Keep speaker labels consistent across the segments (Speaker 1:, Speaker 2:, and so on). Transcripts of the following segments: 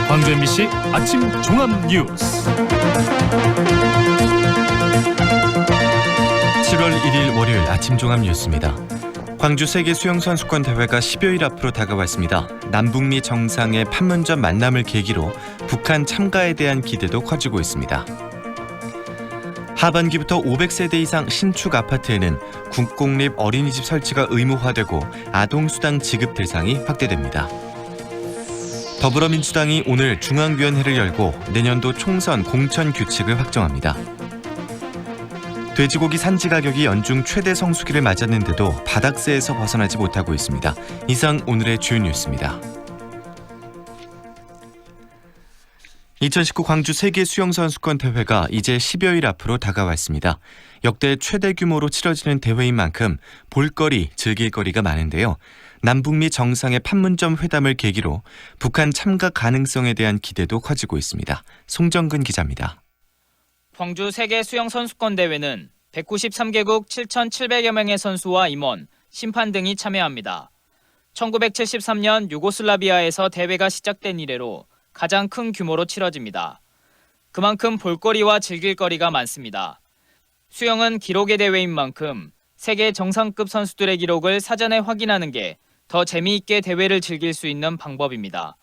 Speaker 1: 광주 MBC 아침 종합 뉴스.
Speaker 2: 7월 1일 월요일 아침 종합 뉴스입니다. 광주 세계 수영선수권 대회가 10여일 앞으로 다가왔습니다. 남북미 정상의 판문점 만남을 계기로 북한 참가에 대한 기대도 커지고 있습니다. 하반기부터 500세대 이상 신축 아파트에는 국공립 어린이집 설치가 의무화되고 아동수당 지급 대상이 확대됩니다. 더불어민주당이 오늘 중앙위원회를 열고 내년도 총선 공천 규칙을 확정합니다. 돼지고기 산지 가격이 연중 최대 성수기를 맞았는데도 바닥세에서 벗어나지 못하고 있습니다. 이상 오늘의 주요 뉴스입니다. 2019 광주 세계 수영선수권 대회가 이제 10여일 앞으로 다가왔습니다. 역대 최대 규모로 치러지는 대회인 만큼 볼거리, 즐길거리가 많은데요. 남북미 정상의 판문점 회담을 계기로 북한 참가 가능성에 대한 기대도 커지고 있습니다. 송정근 기자입니다.
Speaker 3: 광주 세계 수영선수권 대회는 193개국 7,700여 명의 선수와 임원, 심판 등이 참여합니다. 1973년 유고슬라비아에서 대회가 시작된 이래로 가장 큰 규모로 치러집니다. 그만큼 볼거리와 즐길거리가 많습니다. 수영은 기록의 대회인 만큼 세계 정상급 선수들의 기록을 사전에 확인하는 게 더 재미있게 대회를 즐길 수 있는 방법입니다.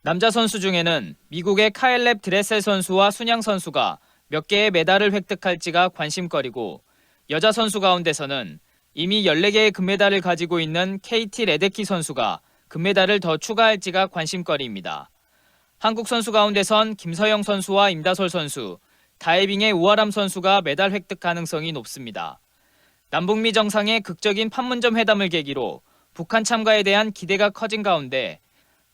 Speaker 3: 남자 선수 중에는 미국의 카일렙 드레셀 선수와 순양 선수가 몇 개의 메달을 획득할지가 관심거리고, 여자 선수 가운데서는 이미 14개의 금메달을 가지고 있는 KT 레데키 선수가 금메달을 더 추가할지가 관심거리입니다. 한국 선수 가운데선 김서영 선수와 임다솔 선수, 다이빙의 우아람 선수가 메달 획득 가능성이 높습니다. 남북미 정상의 극적인 판문점 회담을 계기로 북한 참가에 대한 기대가 커진 가운데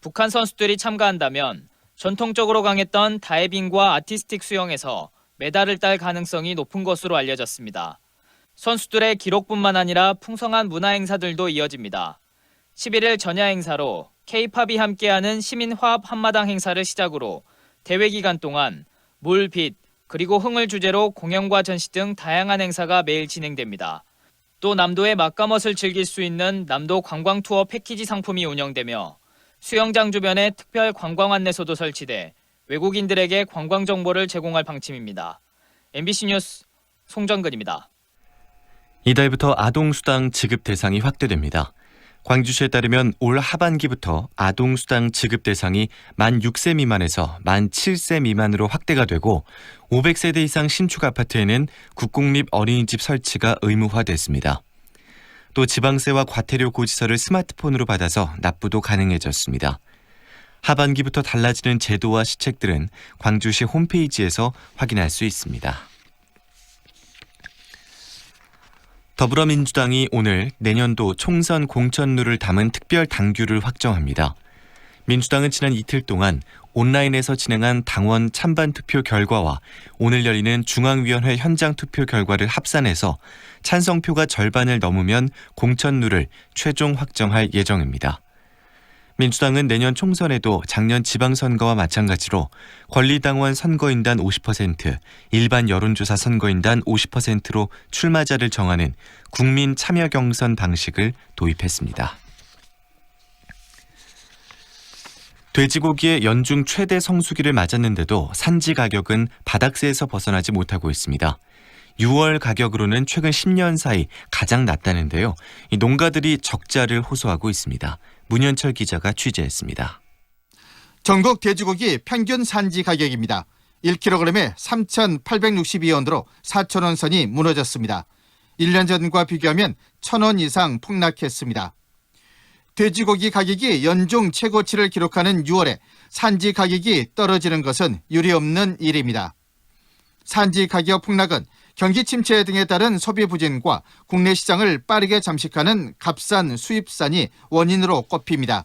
Speaker 3: 북한 선수들이 참가한다면 전통적으로 강했던 다이빙과 아티스틱 수영에서 메달을 딸 가능성이 높은 것으로 알려졌습니다. 선수들의 기록뿐만 아니라 풍성한 문화 행사들도 이어집니다. 11일 전야 행사로 K-팝이 함께하는 시민화합 한마당 행사를 시작으로 대회 기간 동안 물, 빛, 그리고 흥을 주제로 공연과 전시 등 다양한 행사가 매일 진행됩니다. 또 남도의 맛과멋을 즐길 수 있는 남도 관광 투어 패키지 상품이 운영되며 수영장 주변에 특별 관광 안내소도 설치돼 외국인들에게 관광 정보를 제공할 방침입니다. MBC 뉴스 송정근입니다.
Speaker 2: 이달부터 아동수당 지급 대상이 확대됩니다. 광주시에 따르면 올 하반기부터 아동수당 지급 대상이 만 6세 미만에서 만 7세 미만으로 확대가 되고 500세대 이상 신축 아파트에는 국공립 어린이집 설치가 의무화됐습니다. 또 지방세와 과태료 고지서를 스마트폰으로 받아서 납부도 가능해졌습니다. 하반기부터 달라지는 제도와 시책들은 광주시 홈페이지에서 확인할 수 있습니다. 더불어민주당이 오늘 내년도 총선 공천룰을 담은 특별 당규를 확정합니다. 민주당은 지난 이틀 동안 온라인에서 진행한 당원 찬반 투표 결과와 오늘 열리는 중앙위원회 현장 투표 결과를 합산해서 찬성표가 절반을 넘으면 공천룰을 최종 확정할 예정입니다. 민주당은 내년 총선에도 작년 지방선거와 마찬가지로 권리당원 선거인단 50%, 일반 여론조사 선거인단 50%로 출마자를 정하는 국민 참여 경선 방식을 도입했습니다. 돼지고기의 연중 최대 성수기를 맞았는데도 산지 가격은 바닥세에서 벗어나지 못하고 있습니다. 6월 가격으로는 최근 10년 사이 가장 낮다는데요. 이 농가들이 적자를 호소하고 있습니다. 문현철 기자가 취재했습니다.
Speaker 4: 전국 돼지고기 평균 산지 가격입니다. 1kg에 3,862원으로 4,000원 선이 무너졌습니다. 1년 전과 비교하면 1,000원 이상 폭락했습니다. 돼지고기 가격이 연중 최고치를 기록하는 6월에 산지 가격이 떨어지는 것은 유례없는 일입니다. 산지 가격 폭락은 경기 침체 등에 따른 소비 부진과 국내 시장을 빠르게 잠식하는 값싼 수입산이 원인으로 꼽힙니다.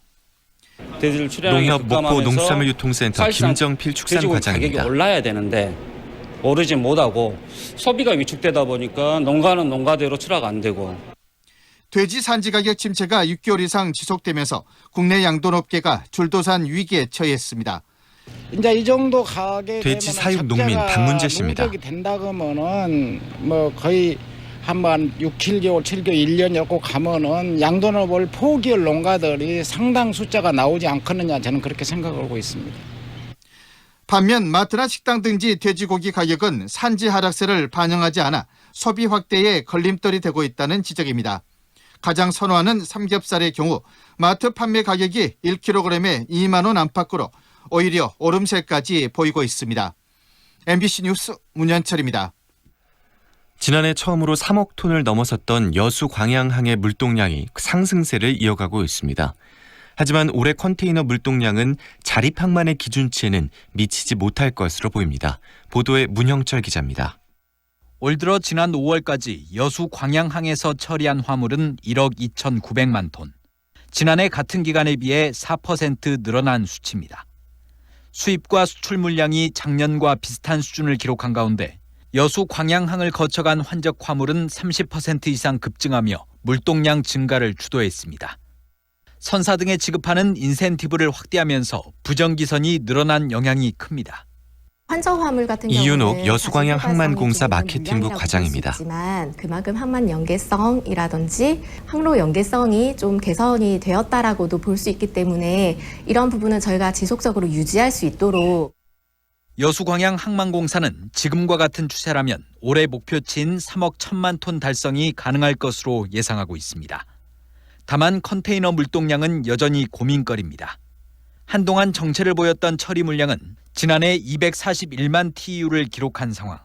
Speaker 2: 농협 목포 농수산물유통센터 김정필 축산과장입니다.
Speaker 5: 가격이 올라야 되는데 오르지 못하고 소비가 위축되다 보니까 농가는 농가대로 출하가 안 되고.
Speaker 4: 돼지 산지 가격 침체가 6개월 이상 지속되면서 국내 양돈업계가 줄도산 위기에 처했습니다.
Speaker 6: 이제 이 정도 가게
Speaker 2: 돼지 사육 농민 박문재 씨입니다.
Speaker 6: 된다 그러면은 뭐 거의 한번 6, 7개월, 7개월, 1년 이렇게 가면은 양돈업을 포기할 농가들이 상당 숫자가 나오지 않겠느냐 저는 그렇게 생각하고 있습니다.
Speaker 4: 반면 마트나 식당 등지 돼지고기 가격은 산지 하락세를 반영하지 않아 소비 확대에 걸림돌이 되고 있다는 지적입니다. 가장 선호하는 삼겹살의 경우 마트 판매 가격이 1kg에 2만 원 안팎으로 오히려 오름세까지 보이고 있습니다. MBC 뉴스 문현철입니다.
Speaker 2: 지난해 처음으로 3억 톤을 넘어섰던 여수 광양항의 물동량이 상승세를 이어가고 있습니다. 하지만 올해 컨테이너 물동량은 자립항만의 기준치에는 미치지 못할 것으로 보입니다. 보도에 문형철 기자입니다.
Speaker 7: 올 들어 지난 5월까지 여수 광양항에서 처리한 화물은 1억 2,900만 톤. 지난해 같은 기간에 비해 4% 늘어난 수치입니다. 수입과 수출 물량이 작년과 비슷한 수준을 기록한 가운데 여수 광양항을 거쳐간 환적 화물은 30% 이상 급증하며 물동량 증가를 주도했습니다. 선사 등에 지급하는 인센티브를 확대하면서 부정기선이 늘어난 영향이 큽니다.
Speaker 8: 환적 화물 같은
Speaker 2: 이윤옥
Speaker 8: 경우는
Speaker 2: 여수광양
Speaker 8: 사실
Speaker 2: 항만공사
Speaker 8: 물량이라고
Speaker 2: 마케팅부
Speaker 8: 볼수
Speaker 2: 과장입니다.
Speaker 8: 있지만 그만큼 항만 연계성이라든지 항로 연계성이 좀 개선이 되었다라고도 볼 수 있기 때문에 이런 부분은 저희가 지속적으로 유지할 수 있도록.
Speaker 7: 여수광양 항만공사는 지금과 같은 추세라면 올해 목표치인 3억 1천만 톤 달성이 가능할 것으로 예상하고 있습니다. 다만 컨테이너 물동량은 여전히 고민거리입니다. 한동안 정체를 보였던 처리 물량은 지난해 241만 TEU를 기록한 상황.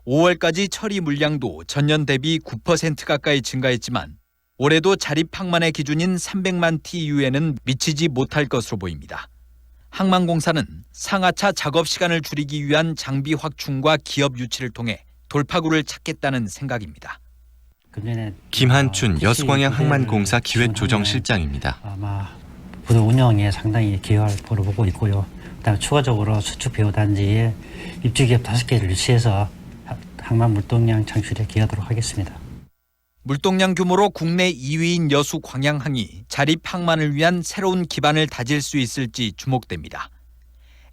Speaker 7: 5월까지 처리 물량도 전년 대비 9% 가까이 증가했지만 올해도 자립항만의 기준인 300만 TEU에는 미치지 못할 것으로 보입니다. 항만공사는 상하차 작업 시간을 줄이기 위한 장비 확충과 기업 유치를 통해 돌파구를 찾겠다는 생각입니다.
Speaker 2: 김한춘 여수광양 항만공사 기획조정실장입니다.
Speaker 9: 아마 부도 운영에 상당히 기여할 거로 보고 있고요. 그다음에 추가적으로 수축 배후 단지에 입주기업 5개를 유치해서 항만 물동량 창출에 기여하도록 하겠습니다.
Speaker 7: 물동량 규모로 국내 2위인 여수 광양항이 자립 항만을 위한 새로운 기반을 다질 수 있을지 주목됩니다.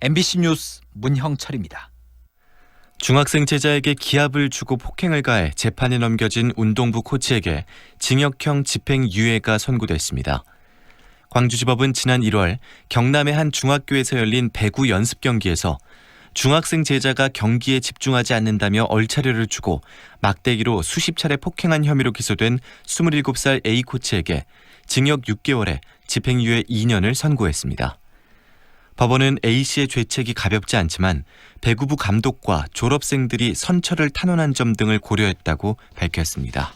Speaker 7: MBC 뉴스 문형철입니다.
Speaker 2: 중학생 제자에게 기합을 주고 폭행을 가해 재판에 넘겨진 운동부 코치에게 징역형 집행유예가 선고됐습니다. 광주지법은 지난 1월 경남의 한 중학교에서 열린 배구 연습 경기에서 중학생 제자가 경기에 집중하지 않는다며 얼차려를 주고 막대기로 수십 차례 폭행한 혐의로 기소된 27살 A코치에게 징역 6개월에 집행유예 2년을 선고했습니다. 법원은 A씨의 죄책이 가볍지 않지만 배구부 감독과 졸업생들이 선처를 탄원한 점 등을 고려했다고 밝혔습니다.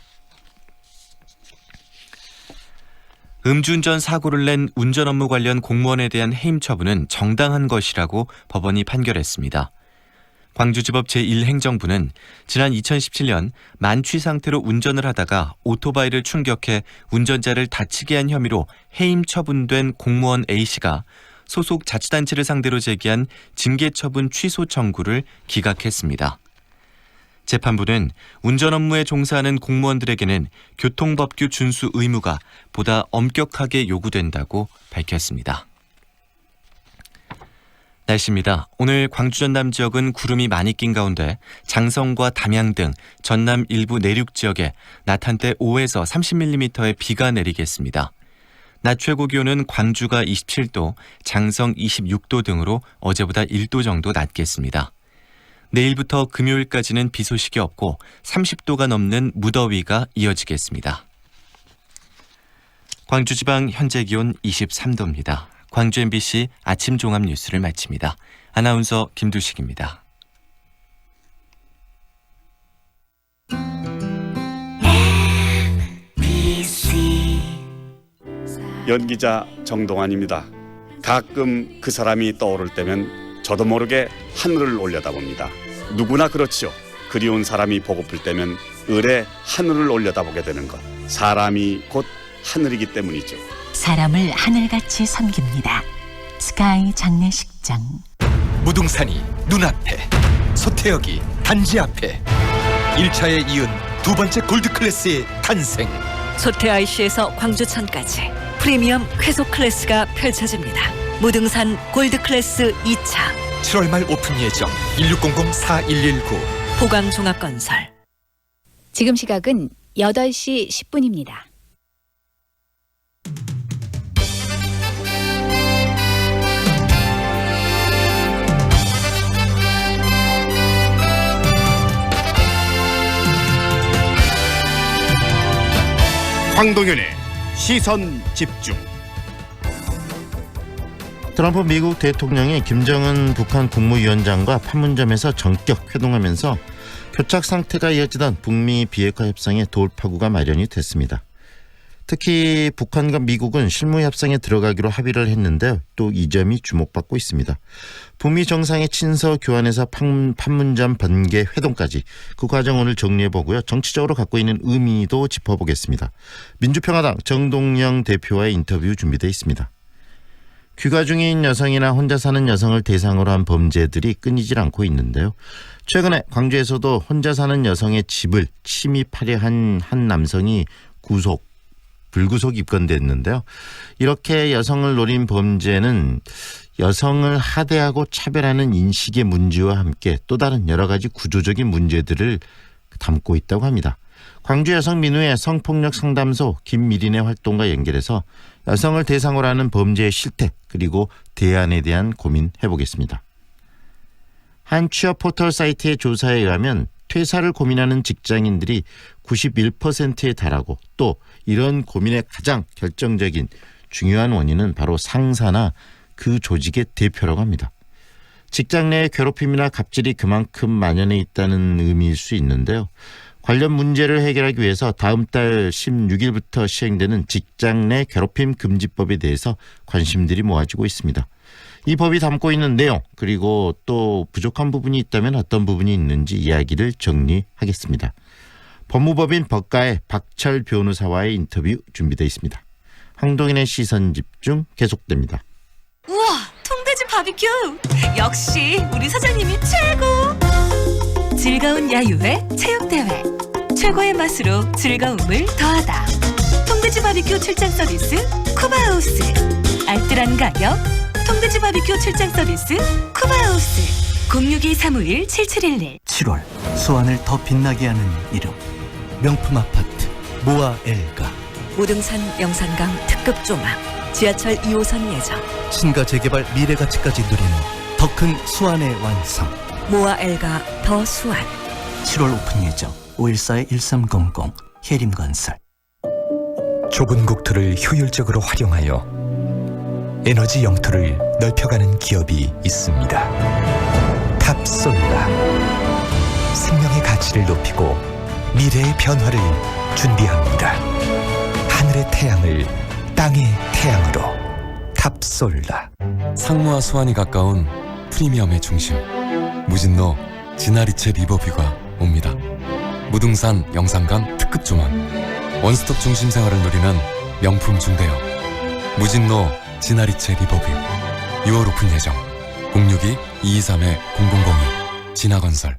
Speaker 2: 음주운전 사고를 낸 운전 업무 관련 공무원에 대한 해임 처분은 정당한 것이라고 법원이 판결했습니다. 광주지법 제1행정부는 지난 2017년 만취 상태로 운전을 하다가 오토바이를 충격해 운전자를 다치게 한 혐의로 해임 처분된 공무원 A씨가 소속 자치단체를 상대로 제기한 징계처분 취소 청구를 기각했습니다. 재판부는 운전 업무에 종사하는 공무원들에게는 교통법규 준수 의무가 보다 엄격하게 요구된다고 밝혔습니다. 날씨입니다. 오늘 광주 전남 지역은 구름이 많이 낀 가운데 장성과 담양 등 전남 일부 내륙 지역에 낮 한때 5에서 30mm의 비가 내리겠습니다. 낮 최고 기온은 광주가 27도, 장성 26도 등으로 어제보다 1도 정도 낮겠습니다. 내일부터 금요일까지는 비 소식이 없고 30도가 넘는 무더위가 이어지겠습니다. 광주지방 현재 기온 23도입니다. 광주 MBC 아침 종합 뉴스를 마칩니다. 아나운서 김두식입니다.
Speaker 10: 연기자 정동환입니다. 가끔 그 사람이 떠오를 때면 저도 모르게 하늘을 올려다봅니다. 누구나 그렇지요. 그리운 사람이 보고플 때면 을에 하늘을 올려다보게 되는 것. 사람이 곧 하늘이기 때문이죠.
Speaker 11: 사람을 하늘같이 섬깁니다. 스카이 장례식장.
Speaker 12: 무등산이 눈앞에, 소태역이 단지 앞에 1차에 이은 두 번째 골드클래스의 탄생.
Speaker 11: 소태 IC에서 광주천까지 프리미엄 쾌속 클래스가 펼쳐집니다. 무등산 골드클래스 2차
Speaker 12: 7월 말 오픈 예정. 1600-4119
Speaker 11: 보강종합건설.
Speaker 13: 지금 시각은 8시 10분입니다.
Speaker 14: 황동윤의 시선 집중.
Speaker 15: 트럼프 미국 대통령이 김정은 북한 국무위원장과 판문점에서 전격 회동하면서 교착 상태가 이어지던 북미 비핵화 협상의 돌파구가 마련이 됐습니다. 특히 북한과 미국은 실무 협상에 들어가기로 합의를 했는데요. 또 이 점이 주목받고 있습니다. 북미 정상의 친서 교환에서 판문점 번개 회동까지 그 과정 오늘 정리해보고요. 정치적으로 갖고 있는 의미도 짚어보겠습니다. 민주평화당 정동영 대표와의 인터뷰 준비되어 있습니다. 귀가 중인 여성이나 혼자 사는 여성을 대상으로 한 범죄들이 끊이질 않고 있는데요. 최근에 광주에서도 혼자 사는 여성의 집을 침입하려 한 남성이 불구속 입건됐는데요. 이렇게 여성을 노린 범죄는 여성을 하대하고 차별하는 인식의 문제와 함께 또 다른 여러 가지 구조적인 문제들을 담고 있다고 합니다. 광주 여성민우의 성폭력 상담소 김미린의 활동과 연결해서 여성을 대상으로 하는 범죄의 실태 그리고 대안에 대한 고민해보겠습니다. 한 취업 포털 사이트의 조사에 의하면 퇴사를 고민하는 직장인들이 91%에 달하고 또 이런 고민의 가장 결정적인 중요한 원인은 바로 상사나 그 조직의 대표라고 합니다. 직장 내의 괴롭힘이나 갑질이 그만큼 만연해 있다는 의미일 수 있는데요. 관련 문제를 해결하기 위해서 다음 달 16일부터 시행되는 직장 내 괴롭힘 금지법에 대해서 관심들이 모아지고 있습니다. 이 법이 담고 있는 내용 그리고 또 부족한 부분이 있다면 어떤 부분이 있는지 이야기를 정리하겠습니다. 법무법인 법가의 박철 변호사와의 인터뷰 준비되어 있습니다. 황동인의 시선 집중 계속됩니다.
Speaker 11: 우와, 통돼지 바비큐! 역시 우리 사장님이 최고! 즐거운 야유회 체육대회 최고의 맛으로 즐거움을 더하다. 통돼지 바비큐 출장 서비스 쿠바하우스. 알뜰한 가격 통돼지 바비큐 출장 서비스 쿠바하우스. 062-351-7711.
Speaker 16: 7월 수완을 더 빛나게 하는 이름 명품 아파트 모아엘가.
Speaker 11: 무등산 영산강 특급 조망 지하철 2호선 예정.
Speaker 16: 신가 재개발 미래가치까지 누리는 더 큰 수완의 완성.
Speaker 11: 모아엘가 더 수완.
Speaker 16: 7월 오픈 예정. 514-1300 해림건설.
Speaker 12: 좁은 국토를 효율적으로 활용하여 에너지 영토를 넓혀가는 기업이 있습니다. 탑솔라. 생명의 가치를 높이고 미래의 변화를 준비합니다. 하늘의 태양을 땅의 태양으로. 탑솔라.
Speaker 17: 상무와 수완이 가까운 프리미엄의 중심 무진로 지나리체 리버뷰가 옵니다. 무등산 영산강 특급 조망 원스톱 중심 생활을 누리는 명품 중대형 무진로 지나리체 리버뷰 6월 오픈 예정. 062-223-0002 진화건설.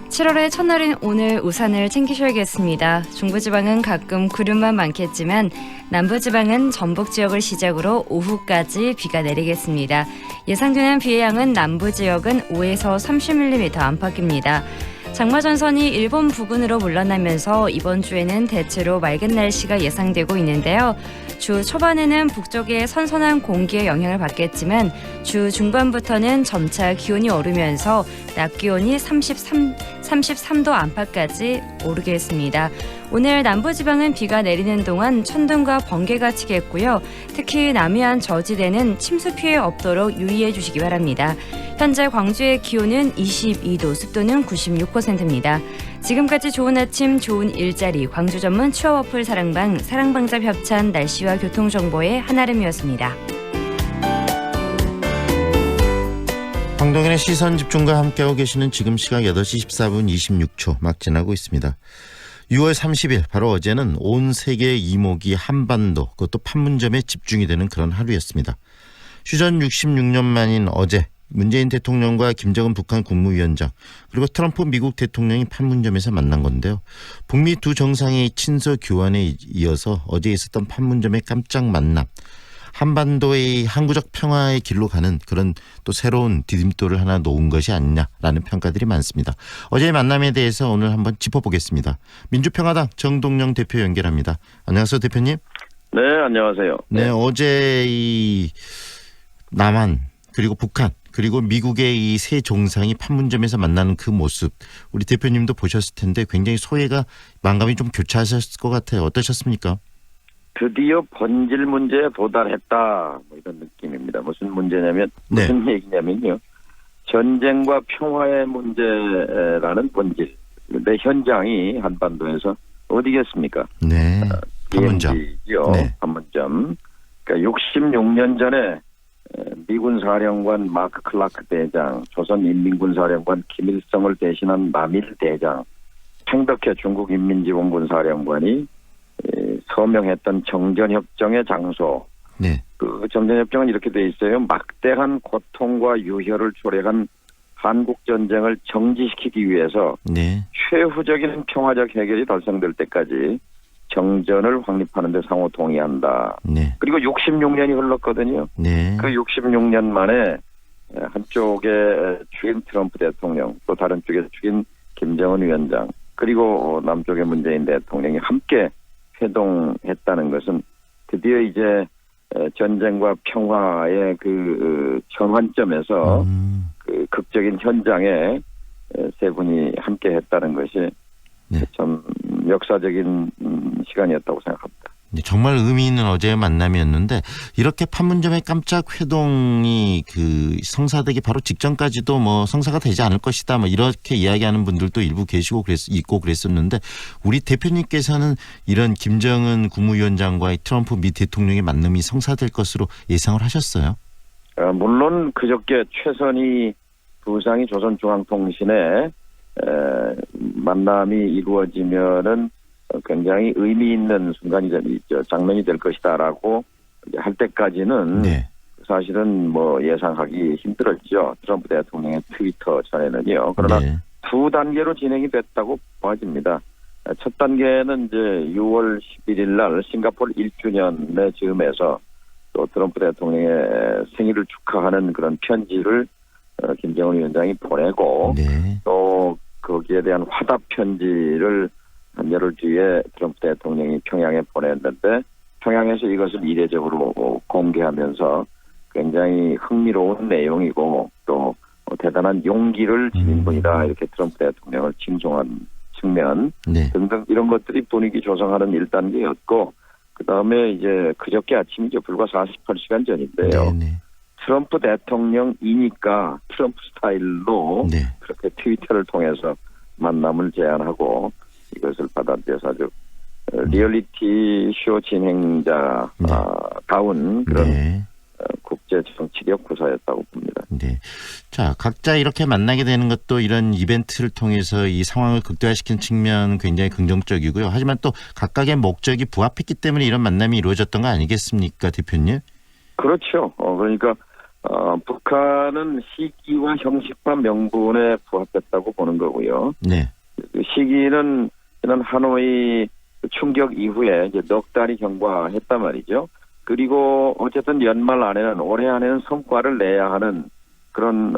Speaker 18: (7월의) 첫날인 오늘 우산을 챙기셔야겠습니다. 중부지방은 가끔 구름만 많겠지만 남부지방은 전북 지역을 시작으로 오후까지 비가 내리겠습니다. 예상되는 비의 양은 남부지역은 5에서 30mm 안팎입니다. 장마전선이 일본 부근으로 물러나면서 이번 주에는 대체로 맑은 날씨가 예상되고 있는데요. 주 초반에는 북쪽의 선선한 공기의 영향을 받겠지만 주 중반부터는 점차 기온이 오르면서 낮 기온이 33도 안팎까지 오르겠습니다. 오늘 남부지방은 비가 내리는 동안 천둥과 번개가 치겠고요. 특히 남해안 저지대는 침수 피해 없도록 유의해 주시기 바랍니다. 현재 광주의 기온은 22도, 습도는 96%입니다. 지금까지 좋은 아침, 좋은 일자리, 광주 전문 추억 어플 사랑방잡 협찬 날씨와 교통정보의 한아름이었습니다.
Speaker 15: 황동인의 시선 집중과 함께하고 계시는 지금 시각 8시 14분 26초 막 지나고 있습니다. 6월 30일 바로 어제는 온 세계의 이목이 한반도 그것도 판문점에 집중이 되는 그런 하루였습니다. 휴전 66년 만인 어제 문재인 대통령과 김정은 북한 국무위원장 그리고 트럼프 미국 대통령이 판문점에서 만난 건데요. 북미 두 정상의 친서 교환에 이어서 어제 있었던 판문점의 깜짝 만남. 한반도의 항구적 평화의 길로 가는 그런 또 새로운 디딤돌을 하나 놓은 것이 아니냐라는 평가들이 많습니다. 어제의 만남에 대해서 오늘 한번 짚어보겠습니다. 민주평화당 정동영 대표 연결합니다. 안녕하세요, 대표님.
Speaker 19: 네, 안녕하세요.
Speaker 15: 네, 어제 이 남한 그리고 북한 그리고 미국의 이 세 정상이 판문점에서 만나는 그 모습 우리 대표님도 보셨을 텐데 굉장히 소회가 만감이 좀 교차하셨을 것 같아요. 어떠셨습니까?
Speaker 19: 드디어 본질 문제에 도달했다, 뭐 이런 느낌입니다. 무슨 문제냐면 무슨 얘기냐면요. 전쟁과 평화의 문제라는 본질. 근데 현장이 한반도에서 어디겠습니까?
Speaker 15: 네. 판문점.
Speaker 19: DMZ죠. 판문점. 그러니까 66년 전에 미군 사령관 마크 클라크 대장, 조선인민군사령관 김일성을 대신한 남일 대장, 팽덕회 중국인민지원군 사령관이 서명했던 정전협정의 장소.
Speaker 15: 네.
Speaker 19: 그 정전협정은 이렇게 돼 있어요. 막대한 고통과 유혈을 초래한 한국전쟁을 정지시키기 위해서 최후적인 평화적 해결이 달성될 때까지 정전을 확립하는 데 상호 동의한다. 그리고 66년이 흘렀거든요. 그 66년 만에 한쪽에 죽인 트럼프 대통령, 또 다른 쪽에 죽인 김정은 위원장, 그리고 남쪽의 문재인 대통령이 함께 회동했다는 것은 드디어 이제 전쟁과 평화의 그 전환점에서 그 극적인 현장에 세 분이 함께 했다는 것이 참 역사적인 시간이었다고 생각합니다.
Speaker 15: 정말 의미 있는 어제의 만남이었는데 이렇게 판문점의 깜짝 회동이 그 성사되기 바로 직전까지도 뭐 성사가 되지 않을 것이다 뭐 이렇게 이야기하는 분들도 일부 계시고 있고 그랬었는데 우리 대표님께서는 이런 김정은 국무위원장과의 트럼프 미 대통령의 만남이 성사될 것으로 예상을 하셨어요?
Speaker 19: 물론 그저께 최선희 부상이 조선중앙통신에 만남이 이루어지면은 굉장히 의미 있는 순간이 장면이 될 것이다라고 할 때까지는 사실은 뭐 예상하기 힘들었죠. 트럼프 대통령의 트위터 전에는요. 그러나 두 단계로 진행이 됐다고 보아집니다. 첫 단계는 이제 6월 11일 날 싱가포르 1주년의 즈음에서 또 트럼프 대통령의 생일을 축하하는 그런 편지를 김정은 위원장이 보내고 또 거기에 대한 화답 편지를 한 열흘 뒤에 트럼프 대통령이 평양에 보냈는데 평양에서 이것을 이례적으로 공개하면서 굉장히 흥미로운 내용이고 또 대단한 용기를 지닌 분이다 이렇게 트럼프 대통령을 칭송한 측면 등등 이런 것들이 분위기 조성하는 1단계였고 그다음에 이제 그저께 아침이죠. 불과 48시간 전인데요. 트럼프 대통령이니까 트럼프 스타일로 그렇게 트위터를 통해서 만남을 제안하고 이것을 받아들여서 아주 리얼리티 쇼 진행자 다운 그런 국제 정치력 구사였다고 봅니다.
Speaker 15: 자, 각자 이렇게 만나게 되는 것도 이런 이벤트를 통해서 이 상황을 극대화시키는 측면은 굉장히 긍정적이고요. 하지만 또 각각의 목적이 부합했기 때문에 이런 만남이 이루어졌던 거 아니겠습니까, 대표님?
Speaker 19: 그렇죠. 그러니까 북한은 시기와 형식과 명분에 부합했다고 보는 거고요. 그 시기는 지난 하노이 충격 이후에 이제 넉 달이 경과했단 말이죠. 그리고 어쨌든 연말 안에는 올해 안에는 성과를 내야 하는 그런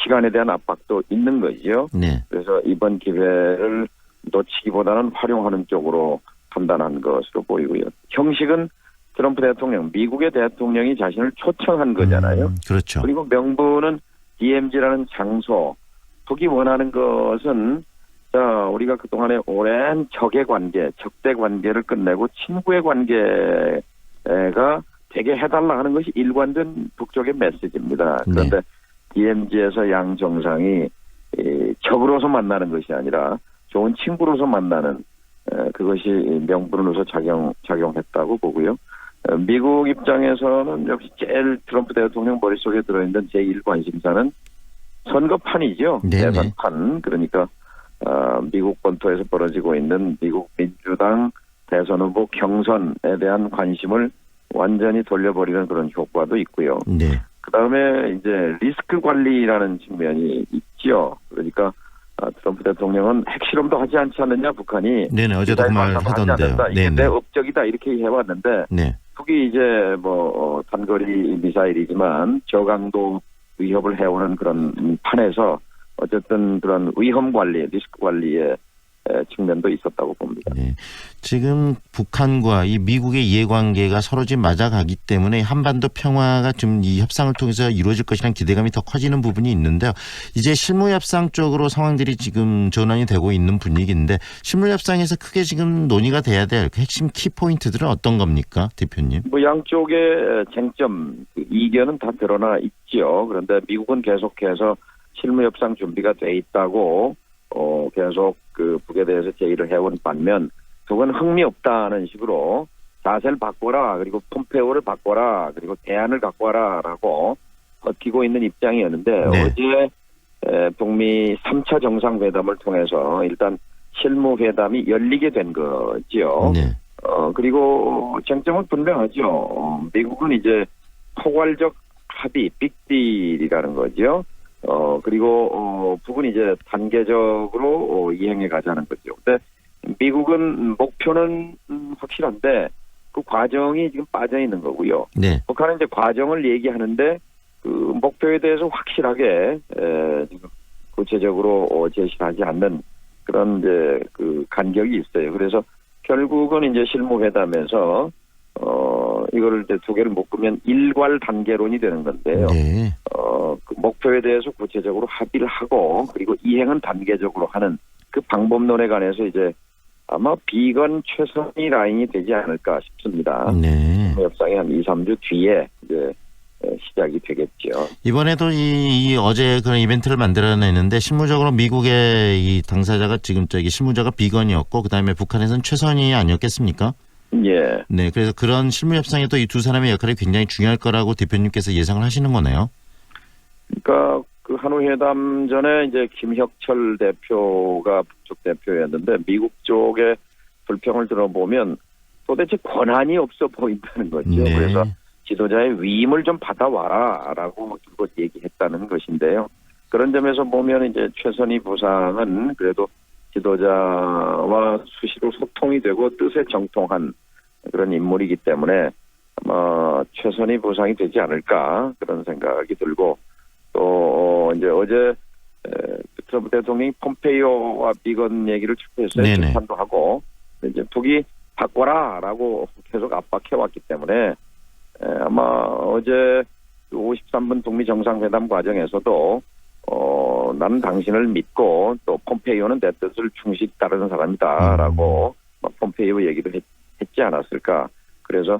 Speaker 19: 시간에 대한 압박도 있는 거죠. 그래서 이번 기회를 놓치기보다는 활용하는 쪽으로 판단한 것으로 보이고요. 형식은 트럼프 대통령, 미국의 대통령이 자신을 초청한 거잖아요.
Speaker 15: 그렇죠.
Speaker 19: 그리고 명분은 DMZ라는 장소. 거기 원하는 것은 자 우리가 그동안에 오랜 적의 관계, 적대 관계를 끝내고 친구의 관계가 되게 해달라 하는 것이 일관된 북쪽의 메시지입니다. 그런데 DMZ에서 양 정상이 적으로서 만나는 것이 아니라 좋은 친구로서 만나는 그것이 명분으로서 작용했다고 보고요. 미국 입장에서는 역시 제일 트럼프 대통령 머릿속에 들어있는 제1관심사는 선거판이죠. 대선판. 그러니까 미국 본토에서 벌어지고 있는 미국 민주당 대선 후보 경선에 대한 관심을 완전히 돌려버리는 그런 효과도 있고요. 그다음에 이제 리스크 관리라는 측면이 있죠. 그러니까 트럼프 대통령은 핵실험도 하지 않지 않느냐 북한이.
Speaker 15: 어제도 그 말 하던데요.
Speaker 19: 이게 내 업적이다 이렇게 해왔는데 북이 이제 뭐 단거리 미사일이지만 저강도 위협을 해오는 그런 판에서 어쨌든 그런 위험 관리, 리스크 관리에 측면도 있었다고 봅니다.
Speaker 15: 네. 지금 북한과 이 미국의 이해관계가 서로 지금 맞아가기 때문에 한반도 평화가 좀 이 협상을 통해서 이루어질 것이라는 기대감이 더 커지는 부분이 있는데요. 이제 실무협상 쪽으로 상황들이 지금 전환이 되고 있는 분위기인데 실무협상에서 크게 지금 논의가 돼야 될 핵심 키포인트들은 어떤 겁니까, 대표님?
Speaker 19: 뭐 양쪽의 쟁점, 이견은 다 드러나 있죠. 그런데 미국은 계속해서 실무협상 준비가 돼 있다고 계속 그 북에 대해서 제의를 해온 반면 북은 흥미없다는 식으로 자세를 바꿔라, 그리고 폼페오를 바꿔라, 그리고 대안을 갖고 와라라고 버티고 있는 입장이었는데
Speaker 15: 네.
Speaker 19: 어제 북미 3차 정상회담을 통해서 일단 실무회담이 열리게 된 거죠.
Speaker 15: 네.
Speaker 19: 그리고 쟁점은 분명하죠. 미국은 이제 포괄적 합의, 빅딜이라는 거죠. 그리고 북은 이제 단계적으로 이행해 가자는 거죠. 근데 미국은 목표는 확실한데 그 과정이 지금 빠져 있는 거고요.
Speaker 15: 네.
Speaker 19: 북한은 이제 과정을 얘기하는데 그 목표에 대해서 확실하게 지금 구체적으로 제시하지 않는 그런 이제 그 간격이 있어요. 그래서 결국은 이제 실무회담에서 이거를 이제 두 개를 묶으면 일괄 단계론이 되는 건데요.
Speaker 15: 네.
Speaker 19: 그 목표에 대해서 구체적으로 합의를 하고 그리고 이행은 단계적으로 하는 그 방법론에 관해서 이제 아마 비건 최선의 라인이 되지 않을까 싶습니다.
Speaker 15: 네.
Speaker 19: 협상이 한 2, 3주 뒤에 이제 시작이 되겠죠.
Speaker 15: 이번에도 이 어제 그런 이벤트를 만들어냈는데 실무적으로 미국의 이 당사자가 지금 실무자가 비건이었고 그다음에 북한에서는 최선이 아니었겠습니까?
Speaker 19: 예.
Speaker 15: 네. 그래서 그런 실무 협상에도 이 두 사람의 역할이 굉장히 중요할 거라고 대표님께서 예상을 하시는 거네요.
Speaker 19: 그러니까 그 한우 회담 전에 이제 김혁철 대표가 북쪽 대표였는데 미국 쪽의 불평을 들어보면 도대체 권한이 없어 보인다는 거죠.
Speaker 15: 네.
Speaker 19: 그래서 지도자의 위임을 좀 받아와라라고 줄곧 얘기했다는 것인데요. 그런 점에서 보면 이제 최선희 부상은 그래도 지도자와 수시로 소통이 되고 뜻에 정통한 그런 인물이기 때문에 아마 최선희 부상이 되지 않을까 그런 생각이 들고 또 이제 어제 트럼프 대통령이 폼페이오와 비건 얘기를 축소했어요. 비판도 하고 이제 북이 바꿔라라고 계속 압박해왔기 때문에 아마 어제 53분 북미 정상회담 과정에서도 나는 당신을 믿고 또 폼페이오는 내 뜻을 충실히 따르는 사람이다라고 폼페이오 얘기를 했지 않았을까. 그래서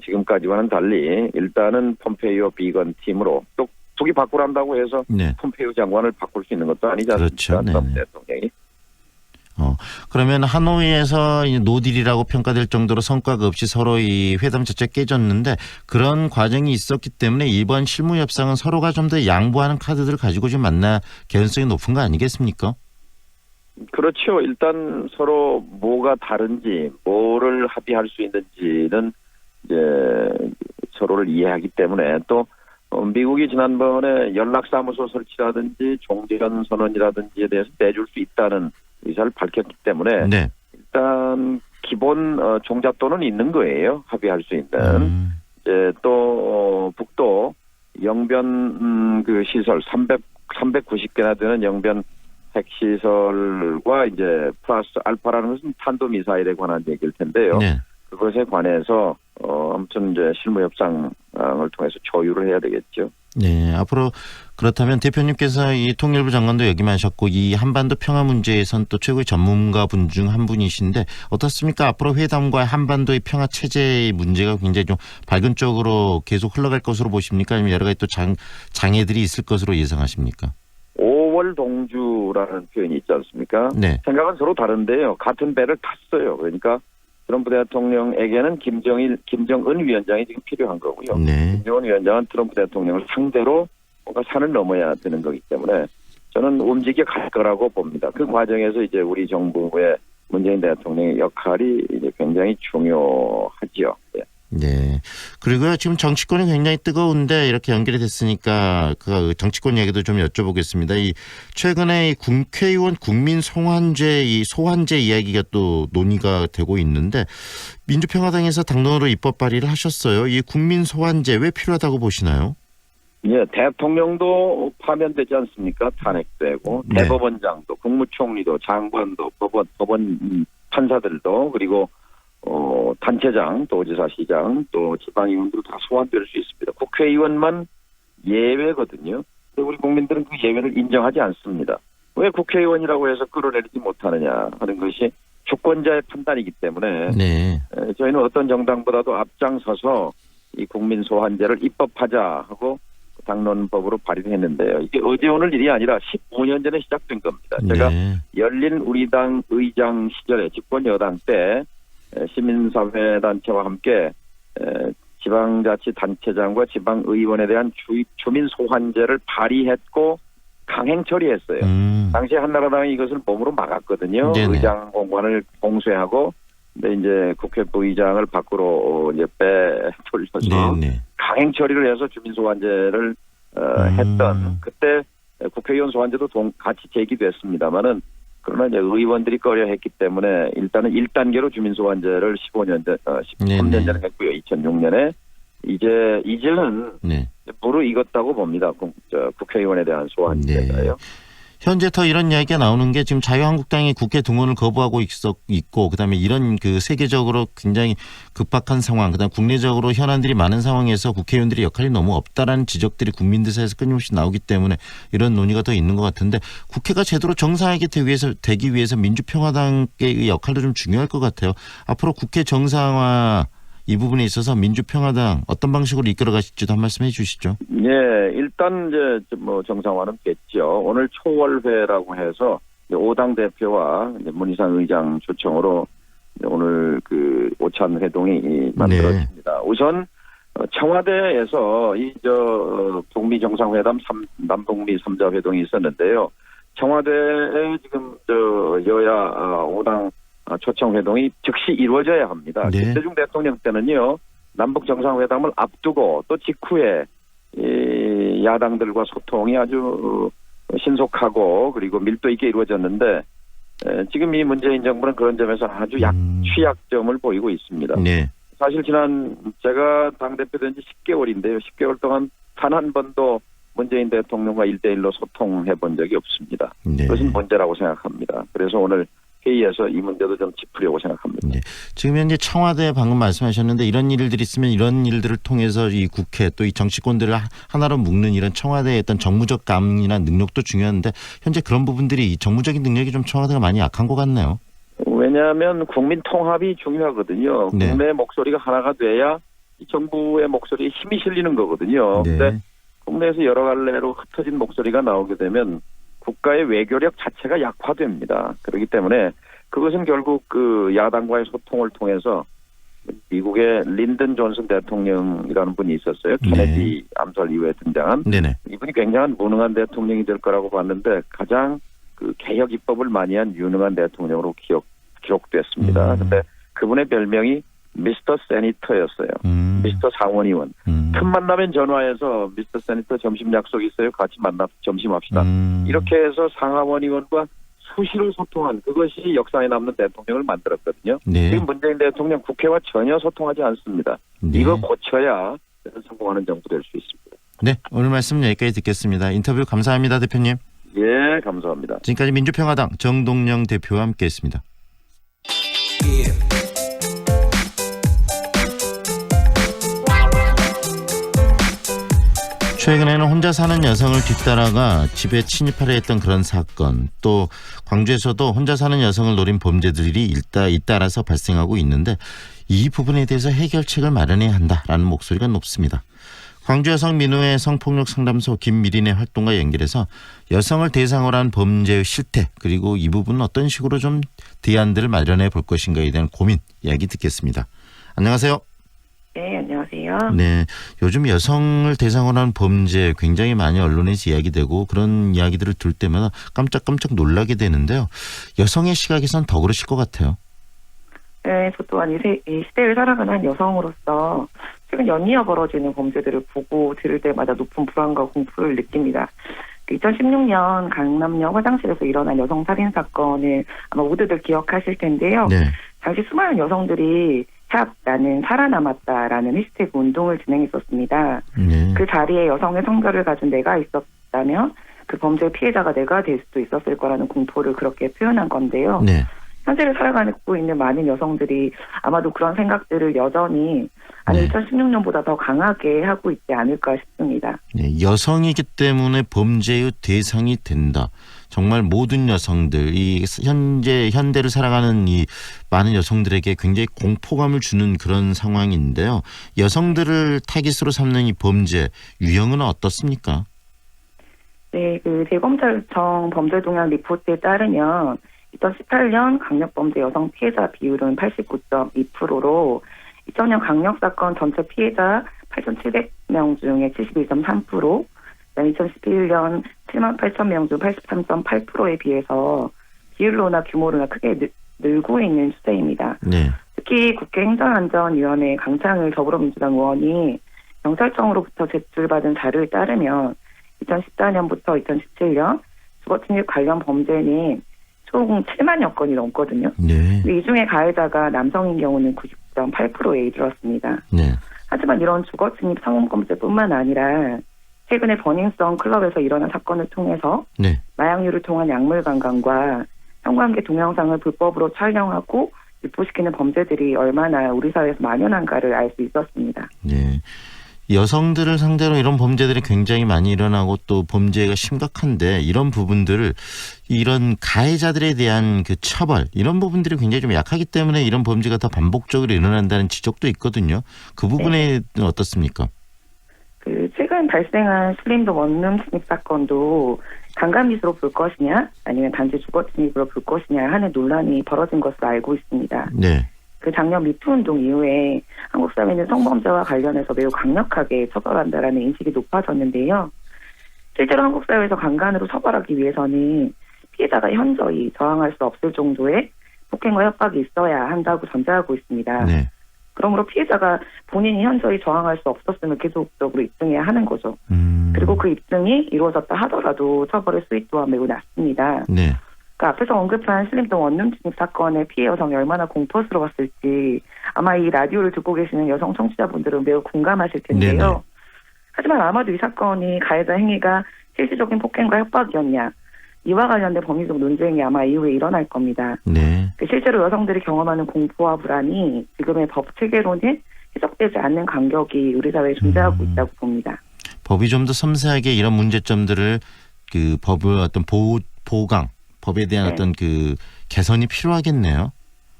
Speaker 19: 지금까지와는 달리 일단은 폼페이오 비건 팀으로 또 북이 바꾸란다고 해서 폼페이오 장관을 바꿀 수 있는 것도 아니지 않습니까? 트럼프 대통령이.
Speaker 15: 그러면 하노이에서 노딜이라고 평가될 정도로 성과가 없이 서로 이 회담 자체가 깨졌는데 그런 과정이 있었기 때문에 이번 실무 협상은 서로가 좀 더 양보하는 카드들을 가지고 좀 만날 개연성이 높은 거 아니겠습니까?
Speaker 19: 그렇죠. 일단 서로 뭐가 다른지, 뭐를 합의할 수 있는지는 이제 서로를 이해하기 때문에 또 미국이 지난번에 연락사무소 설치라든지 종전 선언이라든지에 대해서 내줄 수 있다는 의사를 밝혔기 때문에 일단 기본 종잣돈은 있는 거예요. 합의할 수 있는. 이제 또 북도 영변 그 시설 390개나 되는 영변 핵시설과 이제 플러스 알파라는 것은 탄도미사일에 관한 얘기일 텐데요. 그것에 관해서 아무튼 이제 실무협상을 통해서 조율을 해야 되겠죠.
Speaker 15: 네, 앞으로 그렇다면 대표님께서 이 통일부 장관도 얘기하셨고 이 한반도 평화 문제에선 또 최고의 전문가분 중 한 분이신데 어떻습니까? 앞으로 회담과 한반도의 평화 체제의 문제가 굉장히 좀 밝은 쪽으로 계속 흘러갈 것으로 보십니까? 아니면 여러 가지 또 장애들이 있을 것으로 예상하십니까?
Speaker 19: 5월 동주라는 표현이 있지 않습니까? 생각은 서로 다른데요. 같은 배를 탔어요. 그러니까 트럼프 대통령에게는 김정은 위원장이 지금 필요한 거고요. 김정은 위원장은 트럼프 대통령을 상대로 뭔가 산을 넘어야 되는 거기 때문에 저는 움직여 갈 거라고 봅니다. 그 과정에서 이제 우리 정부의 문재인 대통령의 역할이 이제 굉장히 중요하지요.
Speaker 15: 네. 그리고요, 지금 정치권이 굉장히 뜨거운데 이렇게 연결이 됐으니까 그 정치권 얘기도 좀 여쭤보겠습니다. 이 최근에 이 국회의원 국민 소환제 이야기가 또 논의가 되고 있는데 민주평화당에서 당론으로 입법 발의를 하셨어요. 이 국민 소환제 왜 필요하다고 보시나요?
Speaker 19: 예, 대통령도 파면되지 않습니까? 탄핵되고
Speaker 15: 네.
Speaker 19: 대법원장도 국무총리도 장관도 법원 판사들도 그리고 단체장, 도지사, 시장, 또 지방의원들 다 소환될 수 있습니다. 국회의원만 예외거든요. 근데 우리 국민들은 그 예외를 인정하지 않습니다. 왜 국회의원이라고 해서 끌어내리지 못하느냐 하는 것이 주권자의 판단이기 때문에
Speaker 15: 네.
Speaker 19: 저희는 어떤 정당보다도 앞장서서 이 국민 소환제를 입법하자 하고 당론법으로 발의를 했는데요. 이게 어제 오늘 일이 아니라 15년 전에 시작된 겁니다. 제가
Speaker 15: 네.
Speaker 19: 열린 우리당 의장 시절에 집권 여당 때 시민사회단체와 함께 지방자치단체장과 지방의원에 대한 주민 소환제를 발의했고 강행 처리했어요. 당시 한나라당이 이것을 몸으로 막았거든요.
Speaker 15: 네네.
Speaker 19: 의장 공관을 공수하고 근데 이제 국회 부의장을 밖으로 이제 빼돌려서
Speaker 15: 네네.
Speaker 19: 강행 처리를 해서 주민 소환제를 했던 그때 국회의원 소환제도 같이 제기됐습니다만은 그러나 이제 의원들이 꺼려했기 때문에 일단은 1단계로 주민 소환제를 13년 전에 했고요. 2006년에 이제는
Speaker 15: 네.
Speaker 19: 무르익었다고 봅니다. 국회의원에 대한 소환제가요.
Speaker 15: 현재 더 이런 이야기가 나오는 게 지금 자유한국당이 국회 등원을 거부하고 있고 그다음에 이런 그 세계적으로 굉장히 급박한 상황 그다음 국내적으로 현안들이 많은 상황에서 국회의원들의 역할이 너무 없다라는 지적들이 국민들 사이에서 끊임없이 나오기 때문에 이런 논의가 더 있는 것 같은데 국회가 제대로 정상하게 되기 위해서 민주평화당의 역할도 좀 중요할 것 같아요. 앞으로 국회 정상화 이 부분에 있어서 민주평화당 어떤 방식으로 이끌어 가실지도 한 말씀 해주시죠.
Speaker 19: 예, 일단 이제 뭐 정상화는 됐죠. 오늘 초월회라고 해서 5당 대표와 문희상 의장 초청으로 오늘 그 오찬 회동이 만들어집니다. 네. 우선 청와대에서 북미 정상회담 남북미 3자 회동이 있었는데요. 청와대에 지금 여야 5당 초청 회동이 즉시 이루어져야 합니다.
Speaker 15: 네.
Speaker 19: 김대중 대통령 때는요. 남북 정상회담을 앞두고 또 직후에 이 야당들과 소통이 아주 신속하고 그리고 밀도 있게 이루어졌는데 지금 이 문재인 정부는 그런 점에서 아주 취약점을 보이고 있습니다.
Speaker 15: 네.
Speaker 19: 사실 제가 당대표 된 지 10개월인데요. 10개월 동안 단 한 번도 문재인 대통령과 1대1로 소통해 본 적이 없습니다.
Speaker 15: 네.
Speaker 19: 그것은 문제라고 생각합니다. 그래서 오늘 회의에서 이 문제도 좀 짚으려고 생각합니다.
Speaker 15: 네. 지금 현재 청와대 방금 말씀하셨는데 이런 일들이 있으면 이런 일들을 통해서 이 국회 또 이 정치권들을 하나로 묶는 이런 청와대의 어떤 정무적 감이나 능력도 중요한데 현재 그런 부분들이 이 정무적인 능력이 좀 청와대가 많이 약한 것 같네요.
Speaker 19: 왜냐하면 국민 통합이 중요하거든요.
Speaker 15: 네.
Speaker 19: 국내 목소리가 하나가 돼야 이 정부의 목소리에 힘이 실리는 거거든요.
Speaker 15: 네.
Speaker 19: 그런데 국내에서 여러 갈래로 흩어진 목소리가 나오게 되면 국가의 외교력 자체가 약화됩니다. 그렇기 때문에 그것은 결국 그 야당과의 소통을 통해서 미국의 린든 존슨 대통령이라는 분이 있었어요. 케네디 암살 이후에 등장한.
Speaker 15: 네네.
Speaker 19: 이분이 굉장한 무능한 대통령이 될 거라고 봤는데 가장 그 개혁 입법을 많이 한 유능한 대통령으로 기록됐습니다. 그런데 그분의 별명이 미스터 세니터였어요. 미스터 상원의원. 틈만 나면 전화해서 미스터 세니터 점심 약속 있어요. 같이 만나 점심합시다. 이렇게 해서 상하원 의원과 수시로 소통한 그것이 역사에 남는 대통령을 만들었거든요.
Speaker 15: 네.
Speaker 19: 지금 문재인 대통령 국회와 전혀 소통하지 않습니다.
Speaker 15: 네.
Speaker 19: 이거 고쳐야 성공하는 정부 될 수 있습니다.
Speaker 15: 네, 오늘 말씀 여기까지 듣겠습니다. 인터뷰 감사합니다, 대표님.
Speaker 19: 예, 감사합니다.
Speaker 15: 지금까지 민주평화당 정동영 대표와 함께했습니다. 최근에는 혼자 사는 여성을 뒤따라가 집에 침입하려 했던 그런 사건, 또 광주에서도 혼자 사는 여성을 노린 범죄들이 잇따라서 발생하고 있는데 이 부분에 대해서 해결책을 마련해야 한다라는 목소리가 높습니다. 광주 여성 민우회 성폭력 상담소 김미린의 활동과 연결해서 여성을 대상으로 한 범죄의 실태 그리고 이 부분은 어떤 식으로 좀 대안들을 마련해 볼 것인가에 대한 고민 이야기 듣겠습니다. 안녕하세요.
Speaker 20: 네, 안녕하세요.
Speaker 15: 네, 요즘 여성을 대상으로 한 범죄 굉장히 많이 언론에서 이야기되고 그런 이야기들을 들을 때마다 깜짝깜짝 놀라게 되는데요. 여성의 시각에선 더 그러실 것 같아요.
Speaker 20: 네, 저 또한 이 시대를 살아가는 한 여성으로서 최근 연이어 벌어지는 범죄들을 보고 들을 때마다 높은 불안과 공포를 느낍니다. 2016년 강남역 화장실에서 일어난 여성 살인 사건을 아마 모두들 기억하실 텐데요.
Speaker 15: 네.
Speaker 20: 당시 수많은 여성들이 샵 나는 살아남았다라는 해시태그 운동을 진행했었습니다.
Speaker 15: 네.
Speaker 20: 그 자리에 여성의 성별을 가진 내가 있었다면 그 범죄의 피해자가 내가 될 수도 있었을 거라는 공포를 그렇게 표현한 건데요.
Speaker 15: 네.
Speaker 20: 현재를 살아가고 있는 많은 여성들이 아마도 그런 생각들을 여전히
Speaker 15: 네.
Speaker 20: 2016년보다 더 강하게 하고 있지 않을까 싶습니다.
Speaker 15: 네, 여성이기 때문에 범죄의 대상이 된다. 정말 모든 여성들, 이 현대를 살아가는 이 많은 여성들에게 굉장히 공포감을 주는 그런 상황인데요. 여성들을 타깃으로 삼는 이 범죄 유형은 어떻습니까?
Speaker 20: 네, 그 대검찰청 범죄동향 리포트에 따르면 2018년 강력범죄 여성 피해자 비율은 89.2%로 2000년 강력사건 전체 피해자 8,700명 중에 71.3%, 2011년 78,000명 중 83.8%에 비해서 비율로나 규모로나 크게 늘고 있는 추세입니다.
Speaker 15: 네.
Speaker 20: 특히 국회행정안전위원회 강창을 더불어민주당 의원이 경찰청으로부터 제출받은 자료에 따르면 2014년부터 2017년 주거침입 관련 범죄는 총 7만여 건이 넘거든요.
Speaker 15: 네.
Speaker 20: 이 중에 가해자가 남성인 경우는 90.8%에 이르렀습니다.
Speaker 15: 네.
Speaker 20: 하지만 이런 주거침입 성범죄뿐만 아니라 최근에 버닝썬 클럽에서 일어난 사건을 통해서
Speaker 15: 네.
Speaker 20: 마약류를 통한 약물 강간과 성관계 동영상을 불법으로 촬영하고 유포시키는 범죄들이 얼마나 우리 사회에서 만연한가를 알 수 있었습니다.
Speaker 15: 네. 여성들을 상대로 이런 범죄들이 굉장히 많이 일어나고 또 범죄가 심각한데 이런 부분들을 이런 가해자들에 대한 그 처벌 이런 부분들이 굉장히 좀 약하기 때문에 이런 범죄가 더 반복적으로 일어난다는 지적도 있거든요. 그 부분에 네. 어떻습니까?
Speaker 20: 그 최근 발생한 신림동 원룸 침입 사건도 강간미수로 볼 것이냐 아니면 단지 주거 침입으로 볼 것이냐 하는 논란이 벌어진 것으로 알고 있습니다.
Speaker 15: 네.
Speaker 20: 그 작년 미투 운동 이후에 한국 사회는 성범죄와 관련해서 매우 강력하게 처벌한다라는 인식이 높아졌는데요. 실제로 한국 사회에서 강간으로 처벌하기 위해서는 피해자가 현저히 저항할 수 없을 정도의 폭행과 협박이 있어야 한다고 전제하고 있습니다.
Speaker 15: 네.
Speaker 20: 그러므로 피해자가 본인이 현저히 저항할 수 없었음을 계속적으로 입증해야 하는 거죠. 그리고 그 입증이 이루어졌다 하더라도 처벌의 수위 또한 매우 낮습니다.
Speaker 15: 네.
Speaker 20: 앞에서 언급한 신림동 원룸 침입 사건의 피해 여성이 얼마나 공포스러웠을지 아마 이 라디오를 듣고 계시는 여성 청취자분들은 매우 공감하실 텐데요.
Speaker 15: 네네.
Speaker 20: 하지만 아마도 이 사건이 가해자 행위가 실질적인 폭행과 협박이었냐 이와 관련된 법리적 논쟁이 아마 이후에 일어날 겁니다.
Speaker 15: 네.
Speaker 20: 실제로 여성들이 경험하는 공포와 불안이 지금의 법 체계로는 해석되지 않는 간격이 우리 사회에 존재하고 있다고 봅니다.
Speaker 15: 법이 좀 더 섬세하게 이런 문제점들을 그 법의 어떤 보강 법에 대한
Speaker 20: 네.
Speaker 15: 어떤 그 개선이 필요하겠네요.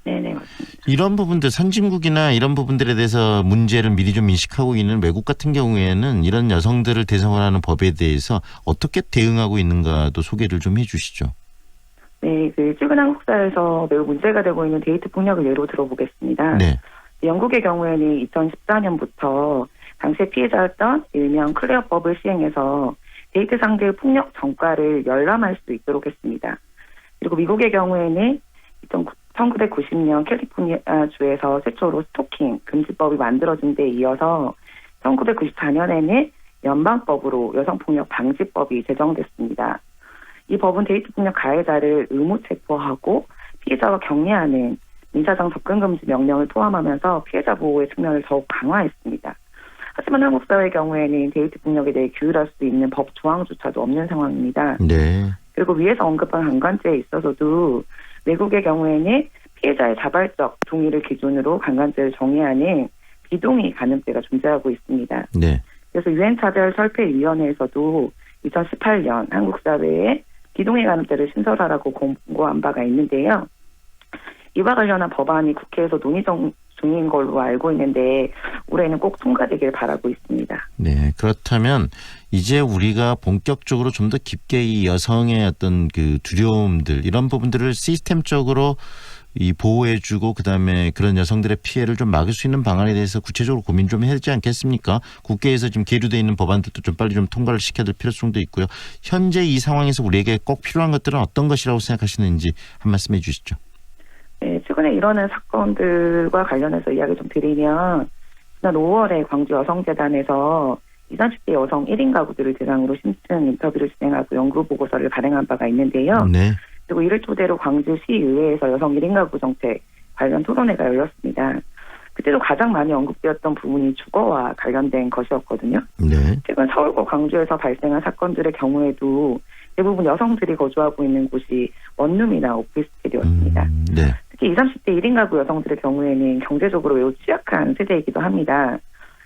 Speaker 20: 네네 맞습니다.
Speaker 15: 이런 부분들 선진국이나 이런 부분들에 대해서 문제를 미리 좀 인식하고 있는 외국 같은 경우에는 이런 여성들을 대상으로 하는 법에 대해서 어떻게 대응하고 있는가도 소개를 좀 해주시죠.
Speaker 20: 네, 그 최근 한국 사회에서 매우 문제가 되고 있는 데이트 폭력을 예로 들어보겠습니다.
Speaker 15: 네.
Speaker 20: 영국의 경우에는 2014년부터 당시에 피해자였던 일명 클레어법을 시행해서 데이트 상대의 폭력 전과를 열람할 수 있도록 했습니다. 그리고 미국의 경우에는 1990년 캘리포니아주에서 최초로 스토킹 금지법이 만들어진 데 이어서 1994년에는 연방법으로 여성폭력 방지법이 제정됐습니다. 이 법은 데이트 폭력 가해자를 의무 체포하고 피해자와 격리하는 민사상 접근 금지 명령을 포함하면서 피해자 보호의 측면을 더욱 강화했습니다. 하지만 한국 사회의 경우에는 데이트 폭력에 대해 규율할 수 있는 법 조항조차도 없는 상황입니다.
Speaker 15: 네.
Speaker 20: 그리고 위에서 언급한 강간죄에 있어서도 외국의 경우에는 피해자의 자발적 동의를 기준으로 강간죄를 정의하는 비동의 간음죄가 존재하고 있습니다.
Speaker 15: 네.
Speaker 20: 그래서 유엔차별설폐위원회에서도 2018년 한국 사회에 비동의 간음죄를 신설하라고 공고한 바가 있는데요. 이와 관련한 법안이 국회에서 논의 중인 걸로 알고 있는데 올해는 꼭 통과되길 바라고 있습니다.
Speaker 15: 네, 그렇다면 이제 우리가 본격적으로 좀 더 깊게 이 여성의 어떤 그 두려움들 이런 부분들을 시스템적으로 이 보호해주고 그다음에 그런 여성들의 피해를 좀 막을 수 있는 방안에 대해서 구체적으로 고민 좀 해야 되지 않겠습니까? 국회에서 지금 계류되어 있는 법안들도 좀 빨리 좀 통과를 시켜야 될 필요성도 있고요. 현재 이 상황에서 우리에게 꼭 필요한 것들은 어떤 것이라고 생각하시는지 한 말씀 해 주시죠.
Speaker 20: 네, 최근에 일어난 사건들과 관련해서 이야기 좀 드리면 지난 5월에 광주 여성재단에서 20, 30대 여성 1인 가구들을 대상으로 심층 인터뷰를 진행하고 연구 보고서를 발행한 바가 있는데요.
Speaker 15: 네.
Speaker 20: 그리고 이를 토대로 광주시의회에서 여성 1인 가구 정책 관련 토론회가 열렸습니다. 그때도 가장 많이 언급되었던 부분이 주거와 관련된 것이었거든요.
Speaker 15: 네.
Speaker 20: 최근 서울과 광주에서 발생한 사건들의 경우에도 대부분 여성들이 거주하고 있는 곳이 원룸이나 오피스텔이었습니다.
Speaker 15: 네.
Speaker 20: 특히 20, 30대 1인 가구 여성들의 경우에는 경제적으로 매우 취약한 세대이기도 합니다.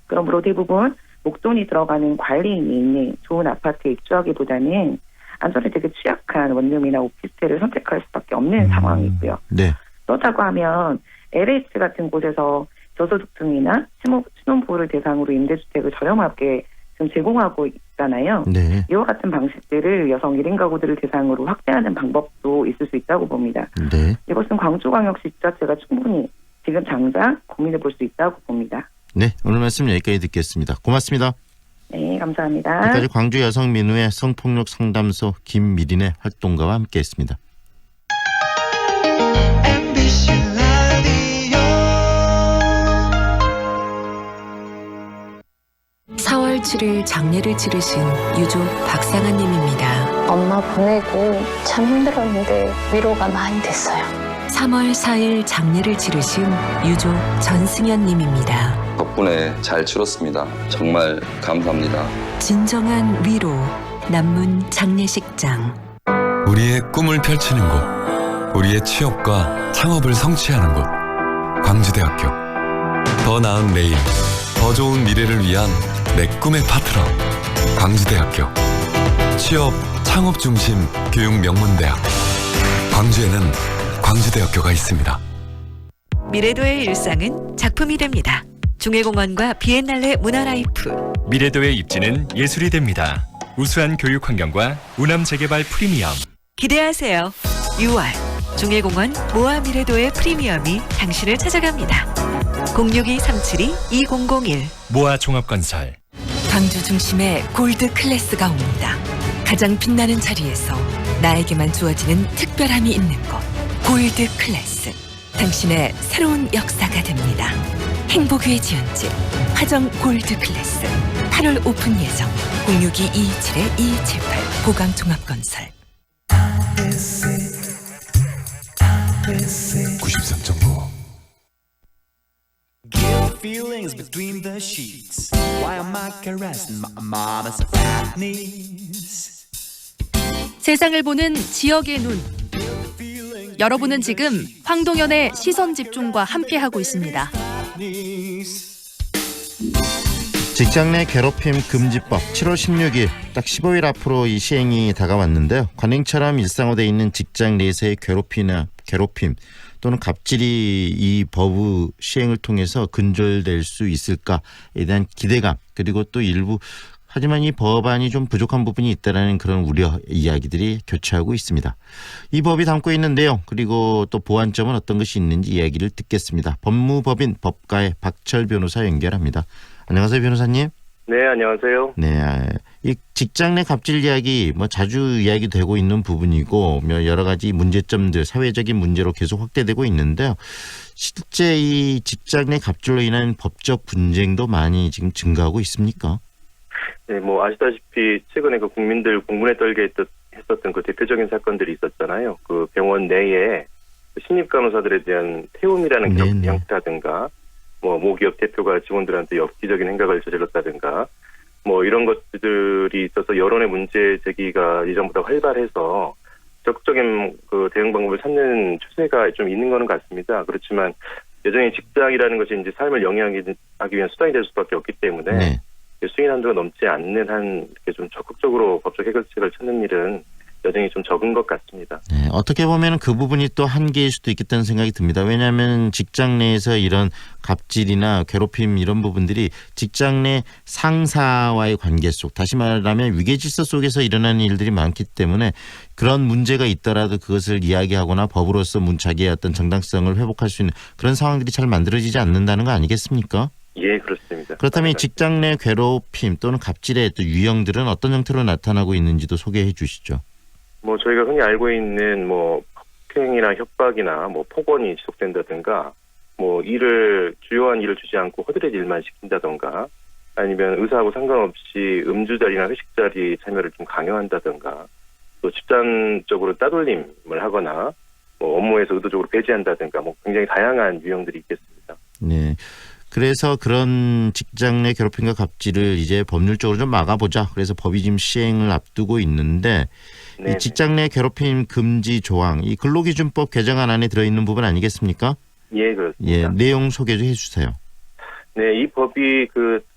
Speaker 20: 그러므로 대부분 목돈이 들어가는 관리인이 있는 좋은 아파트에 입주하기보다는 안전에 되게 취약한 원룸이나 오피스텔을 선택할 수밖에 없는 상황이고요.
Speaker 15: 네.
Speaker 20: 그렇다고 하면 LH 같은 곳에서 저소득층이나 신혼부부를 대상으로 임대주택을 저렴하게 지금 제공하고 있잖아요.
Speaker 15: 네.
Speaker 20: 이와 같은 방식들을 여성 1인 가구들을 대상으로 확대하는 방법도 있을 수 있다고 봅니다.
Speaker 15: 네.
Speaker 20: 이것은 광주광역시 지자체가 충분히 지금 당장 고민해 볼 수 있다고 봅니다.
Speaker 15: 네. 오늘 말씀 여기까지 듣겠습니다. 고맙습니다.
Speaker 20: 네, 감사합니다.
Speaker 15: 지금까지 광주 여성민우회 성폭력 상담소 김미린의 활동가와 함께했습니다.
Speaker 11: 4월 7일 장례를 치르신 유족 박상아님입니다.
Speaker 21: 엄마 보내고 참 힘들었는데 위로가 많이 됐어요.
Speaker 11: 3월 4일 장례를 치르신 유족 전승현님입니다.
Speaker 22: 덕분에 잘 치렀습니다. 정말 감사합니다.
Speaker 11: 진정한 위로 남문 장례식장.
Speaker 17: 우리의 꿈을 펼치는 곳, 우리의 취업과 창업을 성취하는 곳, 광주대학교. 더 나은 내일, 더 좋은 미래를 위한 내 꿈의 파트너, 광주대학교. 취업, 창업 중심 교육 명문대학. 광주에는 광주대학교가 있습니다.
Speaker 11: 미래도의 일상은 작품이 됩니다. 중해공원과 비엔날레 문화라이프.
Speaker 1: 미래도의 입지는 예술이 됩니다. 우수한 교육 환경과 우남 재개발 프리미엄.
Speaker 11: 기대하세요. 6월 중해공원 모아 미래도의 프리미엄이 당신을 찾아갑니다. 062-372-2001.
Speaker 1: 모아 종합건설.
Speaker 11: 광주 중심에 골드 클래스가 옵니다. 가장 빛나는 자리에서 나에게만 주어지는 특별함이 있는 곳. 골드 클래스. 당신의 새로운 역사가 됩니다. 행복 위에 지은 집 화정 골드 클래스. 8월 오픈 예정. 062-227-2278 보강종합건설.
Speaker 17: 93.9
Speaker 23: Feelings between the sheets. Why am I caressing my mama's fat knees?
Speaker 24: 세상을 보는 지역의 눈. 여러분은 지금 황동현의 시선 집중과 함께하고 있습니다.
Speaker 15: 직장 내 괴롭힘 금지법 7월 16일 딱 15일 앞으로 이 시행이 다가왔는데요. 관행처럼 일상화되어 있는 직장 내에서의 괴롭힘 또는 갑질이 이 법 시행을 통해서 근절될 수 있을까에 대한 기대감, 그리고 또 일부 하지만 이 법안이 좀 부족한 부분이 있다는 그런 우려 이야기들이 교차하고 있습니다. 이 법이 담고 있는 내용, 그리고 또 보완점은 어떤 것이 있는지 이야기를 듣겠습니다. 법무법인 법가의 박철 변호사 연결합니다. 안녕하세요, 변호사님.
Speaker 25: 네, 안녕하세요.
Speaker 15: 네, 이 직장 내 갑질 이야기 자주 이야기되고 있는 부분이고 여러 가지 문제점들, 사회적인 문제로 계속 확대되고 있는데요. 실제 이 직장 내 갑질로 인한 법적 분쟁도 많이 지금 증가하고 있습니까?
Speaker 25: 네, 아시다시피 최근에 그 국민들 공분에 떨게 했었던 그 대표적인 사건들이 있었잖아요. 그 병원 내에 신입 간호사들에 대한 태움이라는 형태라든가, 모기업 대표가 직원들한테 엽기적인 행각을 저질렀다든가, 이런 것들이 있어서 여론의 문제 제기가 이전보다 활발해서 적극적인 그 대응 방법을 찾는 추세가 좀 있는 거는 같습니다. 그렇지만 여전히 직장이라는 것이 이제 삶을 영위하기 위한 수단이 될 수밖에 없기 때문에 수인 한도가 넘지 않는 한 이렇게 좀 적극적으로 법적 해결책을 찾는 일은 여전히 좀 적은 것 같습니다.
Speaker 15: 네, 어떻게 보면 그 부분이 또 한계일 수도 있겠다는 생각이 듭니다. 왜냐하면 직장 내에서 이런 갑질이나 괴롭힘 이런 부분들이 직장 내 상사와의 관계 속, 다시 말하면 위계질서 속에서 일어나는 일들이 많기 때문에 그런 문제가 있더라도 그것을 이야기하거나 법으로서 자기의 어떤 정당성을 회복할 수 있는 그런 상황들이 잘 만들어지지 않는다는 거 아니겠습니까?
Speaker 25: 예, 그렇습니다.
Speaker 15: 그렇다면 이 직장 내 괴롭힘 또는 갑질의 또 유형들은 어떤 형태로 나타나고 있는지도 소개해 주시죠.
Speaker 25: 저희가 흔히 알고 있는 폭행이나 협박이나 뭐 폭언이 지속된다든가 뭐 주요한 일을 주지 않고 허드렛 일만 시킨다든가 아니면 의사하고 상관없이 음주 자리나 회식 자리 참여를 좀 강요한다든가 또 집단적으로 따돌림을 하거나 뭐 업무에서 의도적으로 배제한다든가 뭐 굉장히 다양한 유형들이 있겠습니다.
Speaker 15: 네. 그래서 그런 직장 내 괴롭힘과 갑질을 이제 법률적으로 좀 막아보자. 그래서 법이 지금 시행을 앞두고 있는데 이 직장 내 괴롭힘 금지 조항, 이 근로기준법 개정안 안에 들어있는 부분 아니겠습니까?
Speaker 25: 예, 그렇습니다.
Speaker 15: 예, 내용 소개 좀 해주세요.
Speaker 25: 네, 이 법이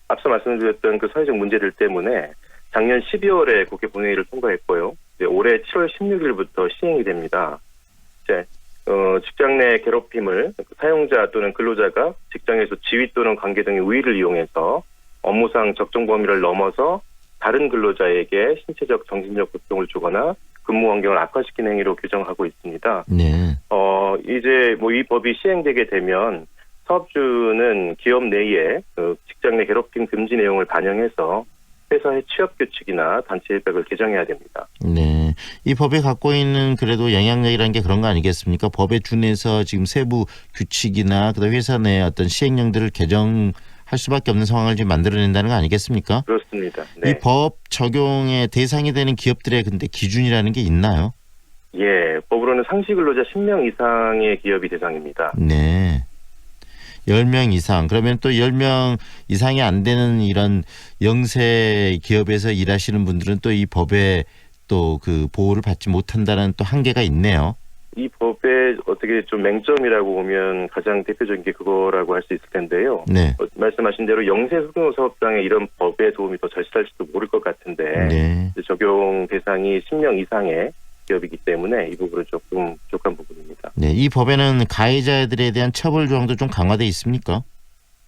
Speaker 25: 앞서 말씀드렸던 사회적 문제들 때문에 작년 12월에 국회 본회의를 통과했고요. 올해 7월 16일부터 시행이 됩니다. 이제 직장 내 괴롭힘을 사용자 또는 근로자가 직장에서 지위 또는 관계 등의 우위를 이용해서 업무상 적정 범위를 넘어서 다른 근로자에게 신체적, 정신적 고통을 주거나 근무 환경을 악화시키는 행위로 규정하고 있습니다.
Speaker 15: 네.
Speaker 25: 이제 이 법이 시행되게 되면 사업주는 기업 내에 직장 내 괴롭힘 금지 내용을 반영해서 회사의 취업 규칙이나 단체 일백을 개정해야 됩니다.
Speaker 15: 네, 이 법이 갖고 있는 그래도 영향력이라는 게 그런 거 아니겠습니까? 법에 준해서 지금 세부 규칙이나 그다음 회사 내 어떤 시행령들을 개정할 수밖에 없는 상황을 지금 만들어낸다는 거 아니겠습니까?
Speaker 25: 그렇습니다. 네.
Speaker 15: 이 법 적용의 대상이 되는 기업들의 근데 기준이라는 게 있나요?
Speaker 25: 예, 법으로는 상시 근로자 10명 이상의 기업이 대상입니다.
Speaker 15: 네. 10명 이상. 그러면 또 10명 이상이 안 되는 이런 영세 기업에서 일하시는 분들은 또 이 법에 또 보호를 받지 못한다는 또 한계가 있네요.
Speaker 25: 이 법의 어떻게 좀 맹점이라고 보면 가장 대표적인 게 그거라고 할 수 있을 텐데요.
Speaker 15: 네.
Speaker 25: 말씀하신 대로 영세 소규모 사업장에 이런 법의 도움이 더 절실할지도 모를 것 같은데
Speaker 15: 네.
Speaker 25: 적용 대상이 10명 이상의 기업이기 때문에 이 부분은 조금 부족한 부분입니다.
Speaker 15: 네, 이 법에는 가해자들에 대한 처벌 조항도 좀 강화돼 있습니까?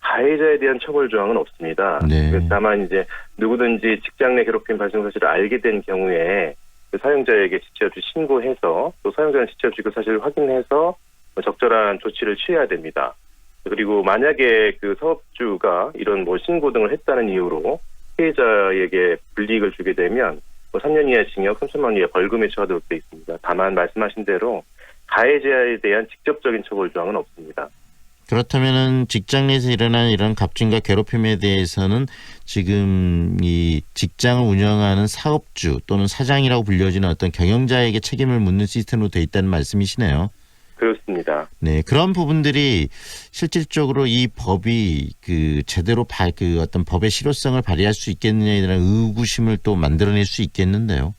Speaker 25: 가해자에 대한 처벌 조항은 없습니다.
Speaker 15: 네.
Speaker 25: 다만 이제 누구든지 직장 내 괴롭힘 발생 사실을 알게 된 경우에 사용자에게 지체 없이 신고해서 또 사용자는 지체 없이 그 사실을 확인해서 적절한 조치를 취해야 됩니다. 그리고 만약에 사업주가 이런 신고 등을 했다는 이유로 피해자에게 불이익을 주게 되면 3년 이하 징역, 3천만 원 이하 벌금에 처하도록 되어 있습니다. 다만 말씀하신 대로 가해자에 대한 직접적인 처벌 조항은 없습니다.
Speaker 15: 그렇다면은 직장 내에서 일어나는 이런 갑질과 괴롭힘에 대해서는 지금 이 직장을 운영하는 사업주 또는 사장이라고 불려지는 어떤 경영자에게 책임을 묻는 시스템으로 되어 있다는 말씀이시네요.
Speaker 25: 그렇습니다.
Speaker 15: 네, 그런 부분들이 실질적으로 이 법이 제대로 어떤 법의 실효성을 발휘할 수 있겠느냐에 대한 의구심을 또 만들어낼 수 있겠는데요.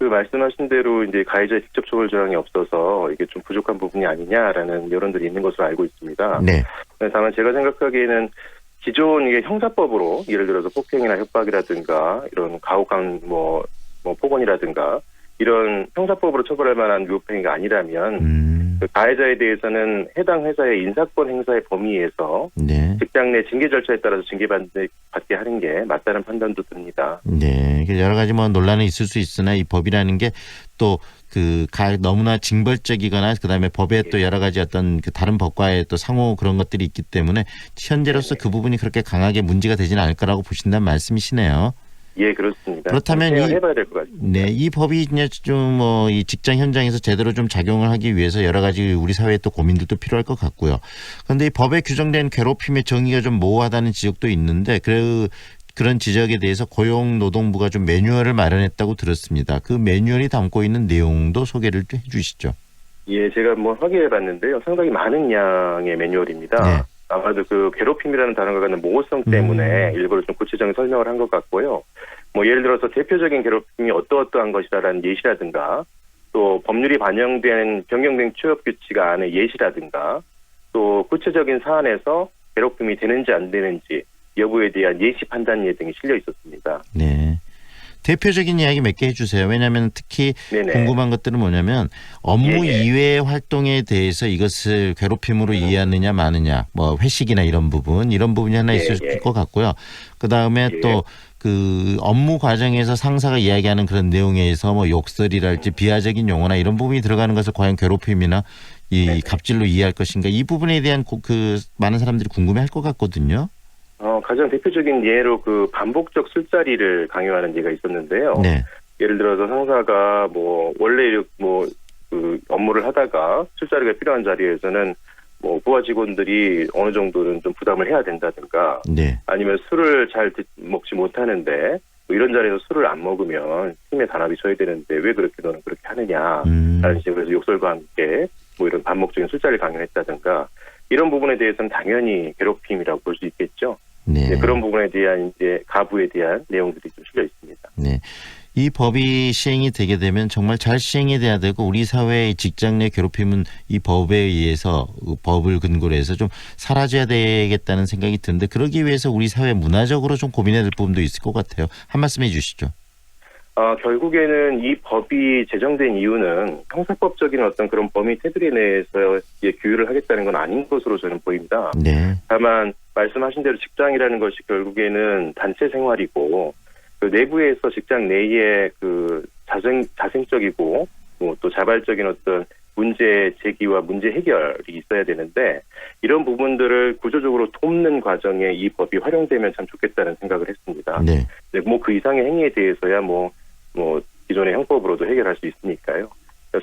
Speaker 25: 말씀하신 대로 이제 가해자의 직접 처벌 조항이 없어서 이게 좀 부족한 부분이 아니냐라는 여론들이 있는 것으로 알고 있습니다.
Speaker 15: 네.
Speaker 25: 다만 제가 생각하기에는 기존 이게 형사법으로 예를 들어서 폭행이나 협박이라든가 이런 가혹한 폭언이라든가 이런 형사법으로 처벌할 만한 위법행위가 아니라면 가해자에 대해서는 해당 회사의 인사권 행사의 범위에서
Speaker 15: 네. 직장
Speaker 25: 내 징계 절차에 따라서 징계받게 하는 게 맞다는 판단도 듭니다.
Speaker 15: 네, 여러 가지 논란이 있을 수 있으나 이 법이라는 게 또 너무나 징벌적이거나 그다음에 법에 또 여러 가지 어떤 다른 법과의 또 상호 그런 것들이 있기 때문에 현재로서 그 부분이 그렇게 강하게 문제가 되지는 않을 거라고 보신다는 말씀이시네요.
Speaker 25: 예, 그렇습니다.
Speaker 15: 그렇다면
Speaker 25: 해봐야 될 것 같습니다.
Speaker 15: 네, 이 법이 이제 좀 이 직장 현장에서 제대로 좀 작용을 하기 위해서 여러 가지 우리 사회의 또 고민들도 필요할 것 같고요. 그런데 이 법에 규정된 괴롭힘의 정의가 좀 모호하다는 지적도 있는데 그런 지적에 대해서 고용노동부가 좀 매뉴얼을 마련했다고 들었습니다. 그 매뉴얼이 담고 있는 내용도 소개를 좀 해주시죠.
Speaker 25: 예, 제가 확인해봤는데요. 상당히 많은 양의 매뉴얼입니다.
Speaker 15: 네.
Speaker 25: 아마도 괴롭힘이라는 단어가 갖는 모호성 때문에 일부러 좀 구체적인 설명을 한 것 같고요. 예를 들어서 대표적인 괴롭힘이 어떠한 것이라는 예시라든가 또 법률이 반영된 변경된 취업규칙 안의 예시라든가 또 구체적인 사안에서 괴롭힘이 되는지 안 되는지 여부에 대한 예시 판단예 등이 실려 있었습니다.
Speaker 15: 네. 대표적인 이야기 몇 개 해주세요. 왜냐하면 특히 궁금한 것들은 뭐냐면 업무 이외의 활동에 대해서 이것을 괴롭힘으로 이해하느냐 마느냐 회식이나 이런 부분이 하나 있을 것 같고요. 그다음에 또 업무 과정에서 상사가 이야기하는 그런 내용에서 욕설이랄지 비하적인 용어나 이런 부분이 들어가는 것을 과연 괴롭힘이나 이 갑질로 이해할 것인가 이 부분에 대한 많은 사람들이 궁금해할 것 같거든요.
Speaker 25: 가장 대표적인 예로 반복적 술자리를 강요하는 예가 있었는데요.
Speaker 15: 네.
Speaker 25: 예를 들어서 상사가 원래 그 업무를 하다가 술자리가 필요한 자리에서는 뭐 부하 직원들이 어느 정도는 좀 부담을 해야 된다든가
Speaker 15: 네.
Speaker 25: 아니면 술을 잘 먹지 못하는데 뭐 이런 자리에서 술을 안 먹으면 팀의 단합이 줘야 되는데 왜 그렇게 너는 그렇게 하느냐라는 식으로 욕설과 함께 뭐 이런 반복적인 술자리 강요했다든가 이런 부분에 대해서는 당연히 괴롭힘이라고 볼 수 있겠죠.
Speaker 15: 네.
Speaker 25: 그런 부분에 대한 이제 가부에 대한 내용들이 좀 실려 있습니다.
Speaker 15: 네. 이 법이 시행이 되게 되면 정말 잘 시행이 돼야 되고 우리 사회의 직장 내 괴롭힘은 이 법에 의해서 법을 근거로 해서 좀 사라져야 되겠다는 생각이 드는데 그러기 위해서 우리 사회 문화적으로 좀 고민해야 될 부분도 있을 것 같아요. 한 말씀 해 주시죠.
Speaker 25: 결국에는 이 법이 제정된 이유는 형사법적인 어떤 그런 범위 테두리 내에서 규율을 하겠다는 건 아닌 것으로 저는 보입니다.
Speaker 15: 네.
Speaker 25: 다만 말씀하신 대로 직장이라는 것이 결국에는 단체 생활이고 그 내부에서 직장 내에 그 자생적이고 또 자발적인 어떤 문제 제기와 문제 해결이 있어야 되는데 이런 부분들을 구조적으로 돕는 과정에 이 법이 활용되면 참 좋겠다는 생각을 했습니다.
Speaker 15: 네.
Speaker 25: 뭐 그 이상의 행위에 대해서야 뭐 기존의 형법으로도 해결할 수 있으니까요.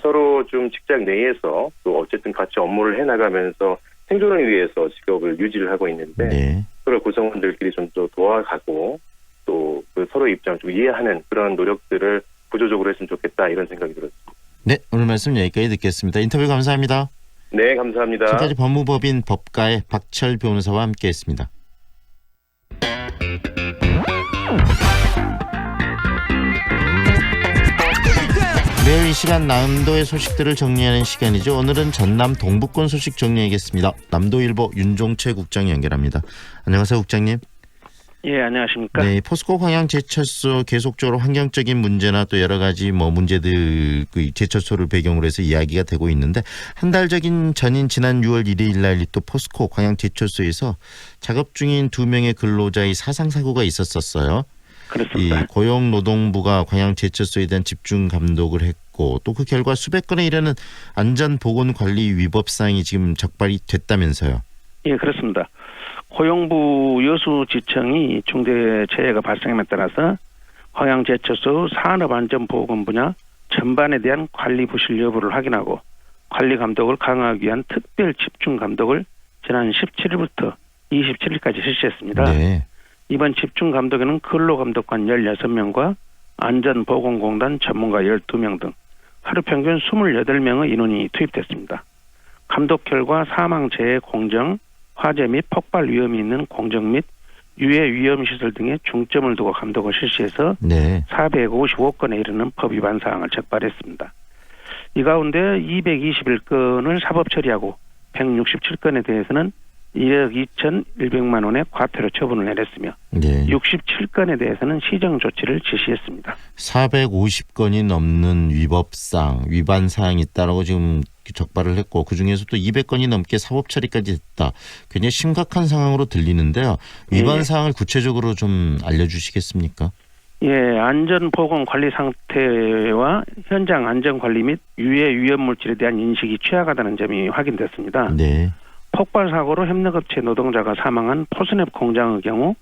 Speaker 25: 서로 좀 직장 내에서 또 어쨌든 같이 업무를 해나가면서 생존을 위해서 직업을 유지를 하고 있는데
Speaker 15: 네.
Speaker 25: 서로 구성원들끼리 좀 더 도와가고 또 그 서로의 입장을 좀 이해하는 그런 노력들을 구조적으로 했으면 좋겠다 이런 생각이 들었습니다.
Speaker 15: 네, 오늘 말씀 여기까지 듣겠습니다. 인터뷰 감사합니다.
Speaker 25: 네, 감사합니다.
Speaker 15: 지금까지 법무법인 법가의 박철 변호사와 함께했습니다. 매일 이 시간 남도의 소식들을 정리하는 시간이죠. 오늘은 전남 동부권 소식 정리하겠습니다. 남도일보 윤종채 국장이 연결합니다. 안녕하세요, 국장님.
Speaker 3: 예, 안녕하십니까.
Speaker 15: 네, 포스코 광양 제철소 계속적으로 환경적인 문제나 또 여러 가지 문제들 그 제철소를 배경으로 해서 이야기가 되고 있는데 한 달 전인 지난 6월 1일 날 또 포스코 광양 제철소에서 작업 중인 2명의 근로자의 사상 사고가 있었어요.
Speaker 3: 그렇습니다.
Speaker 15: 이 고용노동부가 광양 제철소에 대한 집중 감독을 했고 또 그 결과 수백 건에 이르는 안전보건관리 위법 사항이 지금 적발이 됐다면서요.
Speaker 3: 예, 그렇습니다. 고용부 여수지청이 중대재해가 발생함에 따라서 광양제철소 산업안전보건 분야 전반에 대한 관리 부실 여부를 확인하고 관리 감독을 강화하기 위한 특별 집중 감독을 지난 17일부터 27일까지 실시했습니다.
Speaker 15: 네.
Speaker 3: 이번 집중 감독에는 근로감독관 16명과 안전보건공단 전문가 12명 등 하루 평균 28명의 인원이 투입됐습니다. 감독 결과 사망재해 공정, 화재 및 폭발 위험이 있는 공정 및 유해 위험시설 등에 중점을 두고 감독을 실시해서
Speaker 15: 네.
Speaker 3: 455건에 이르는 법 위반 사항을 적발했습니다. 이 가운데 221건을 사법 처리하고 167건에 대해서는 1억 2,100만 원의 과태료 처분을 내렸으며
Speaker 15: 네.
Speaker 3: 67건에 대해서는 시정 조치를 지시했습니다.
Speaker 15: 450건이 넘는 위반 사항이 있다라고 지금 적발을 했고 그중에서 또 200건이 넘게 사법 처리까지 됐다. 굉장히 심각한 상황으로 들리는데요. 위반 사항을 구체적으로 좀 알려주시겠습니까?
Speaker 3: 예, 안전보건관리 상태와 현장 안전관리 및 유해 위험물질에 대한 인식이 취약하다는 점이 확인됐습니다.
Speaker 15: 네.
Speaker 3: 폭발 사고로 협력업체 노동자가 사망한 포스냅 공장의 경우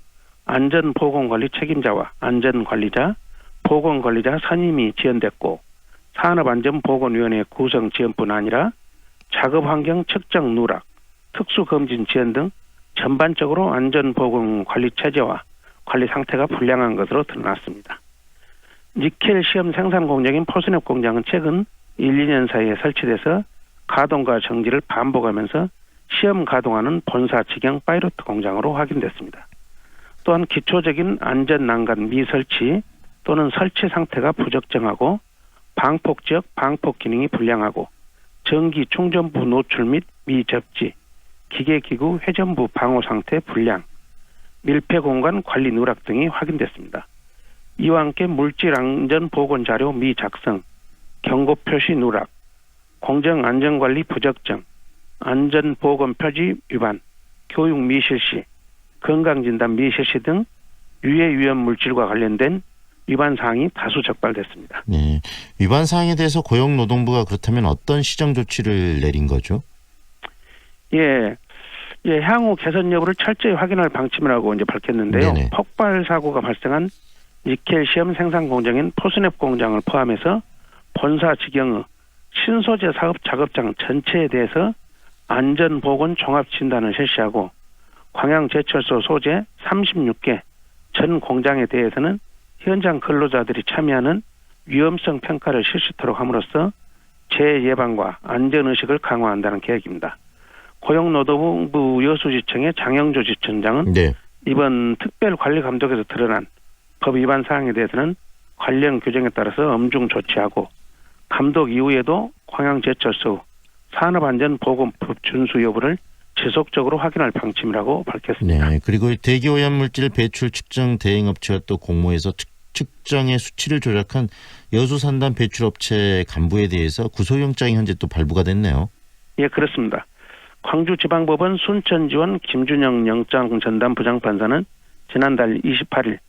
Speaker 3: 안전보건관리 책임자와 안전관리자, 보건관리자 선임이 지연됐고 산업안전보건위원회 구성 지연뿐 아니라 작업환경 측정 누락, 특수검진 지연 등 전반적으로 안전보건관리 체제와 관리 상태가 불량한 것으로 드러났습니다. 니켈 시험 생산 공장인 포스냅 공장은 최근 1, 2년 사이에 설치돼서 가동과 정지를 반복하면서 시험 가동하는 본사 직영 파이로트 공장으로 확인됐습니다. 또한 기초적인 안전 난간 미설치 또는 설치 상태가 부적정하고 방폭 지역 방폭 기능이 불량하고 전기 충전부 노출 및 미접지, 기계기구 회전부 방호 상태 불량, 밀폐 공간 관리 누락 등이 확인됐습니다. 이와 함께 물질 안전 보건 자료 미작성, 경고 표시 누락, 공정 안전관리 부적정, 안전보건 표지 위반, 교육 미실시, 건강진단 미실시 등 유해 위험 물질과 관련된 위반 사항이 다수 적발됐습니다.
Speaker 15: 네, 위반 사항에 대해서 고용노동부가 그렇다면 어떤 시정 조치를 내린 거죠?
Speaker 3: 예, 향후 개선 여부를 철저히 확인할 방침이라고 이제 밝혔는데요.
Speaker 15: 네네.
Speaker 3: 폭발 사고가 발생한 니켈 시험 생산 공장인 포스냅 공장을 포함해서 본사 직영의 신소재 사업 작업장 전체에 대해서 안전보건 종합진단을 실시하고 광양제철소 소재 36개 전 공장에 대해서는 현장 근로자들이 참여하는 위험성 평가를 실시토록 함으로써 재예방과 안전의식을 강화한다는 계획입니다. 고용노동부 여수지청의 장영조 지청장은 이번 특별관리감독에서 드러난 법 위반 사항에 대해서는 관련 규정에 따라서 엄중 조치하고 감독 이후에도 광양제철소 산업안전보건법 준수 여부를 지속적으로 확인할 방침이라고 밝혔습니다.
Speaker 15: 네, 그리고 대기오염물질 배출 측정 대행업체와 또 공모해서 측정의 수치를 조작한 여수산단 배출업체 간부에 대해서 구속영장이 현재 또 발부가 됐네요.
Speaker 3: 예, 그렇습니다. 광주지방법원 순천지원 김준영 영장 전담 부장판사는 지난달 28일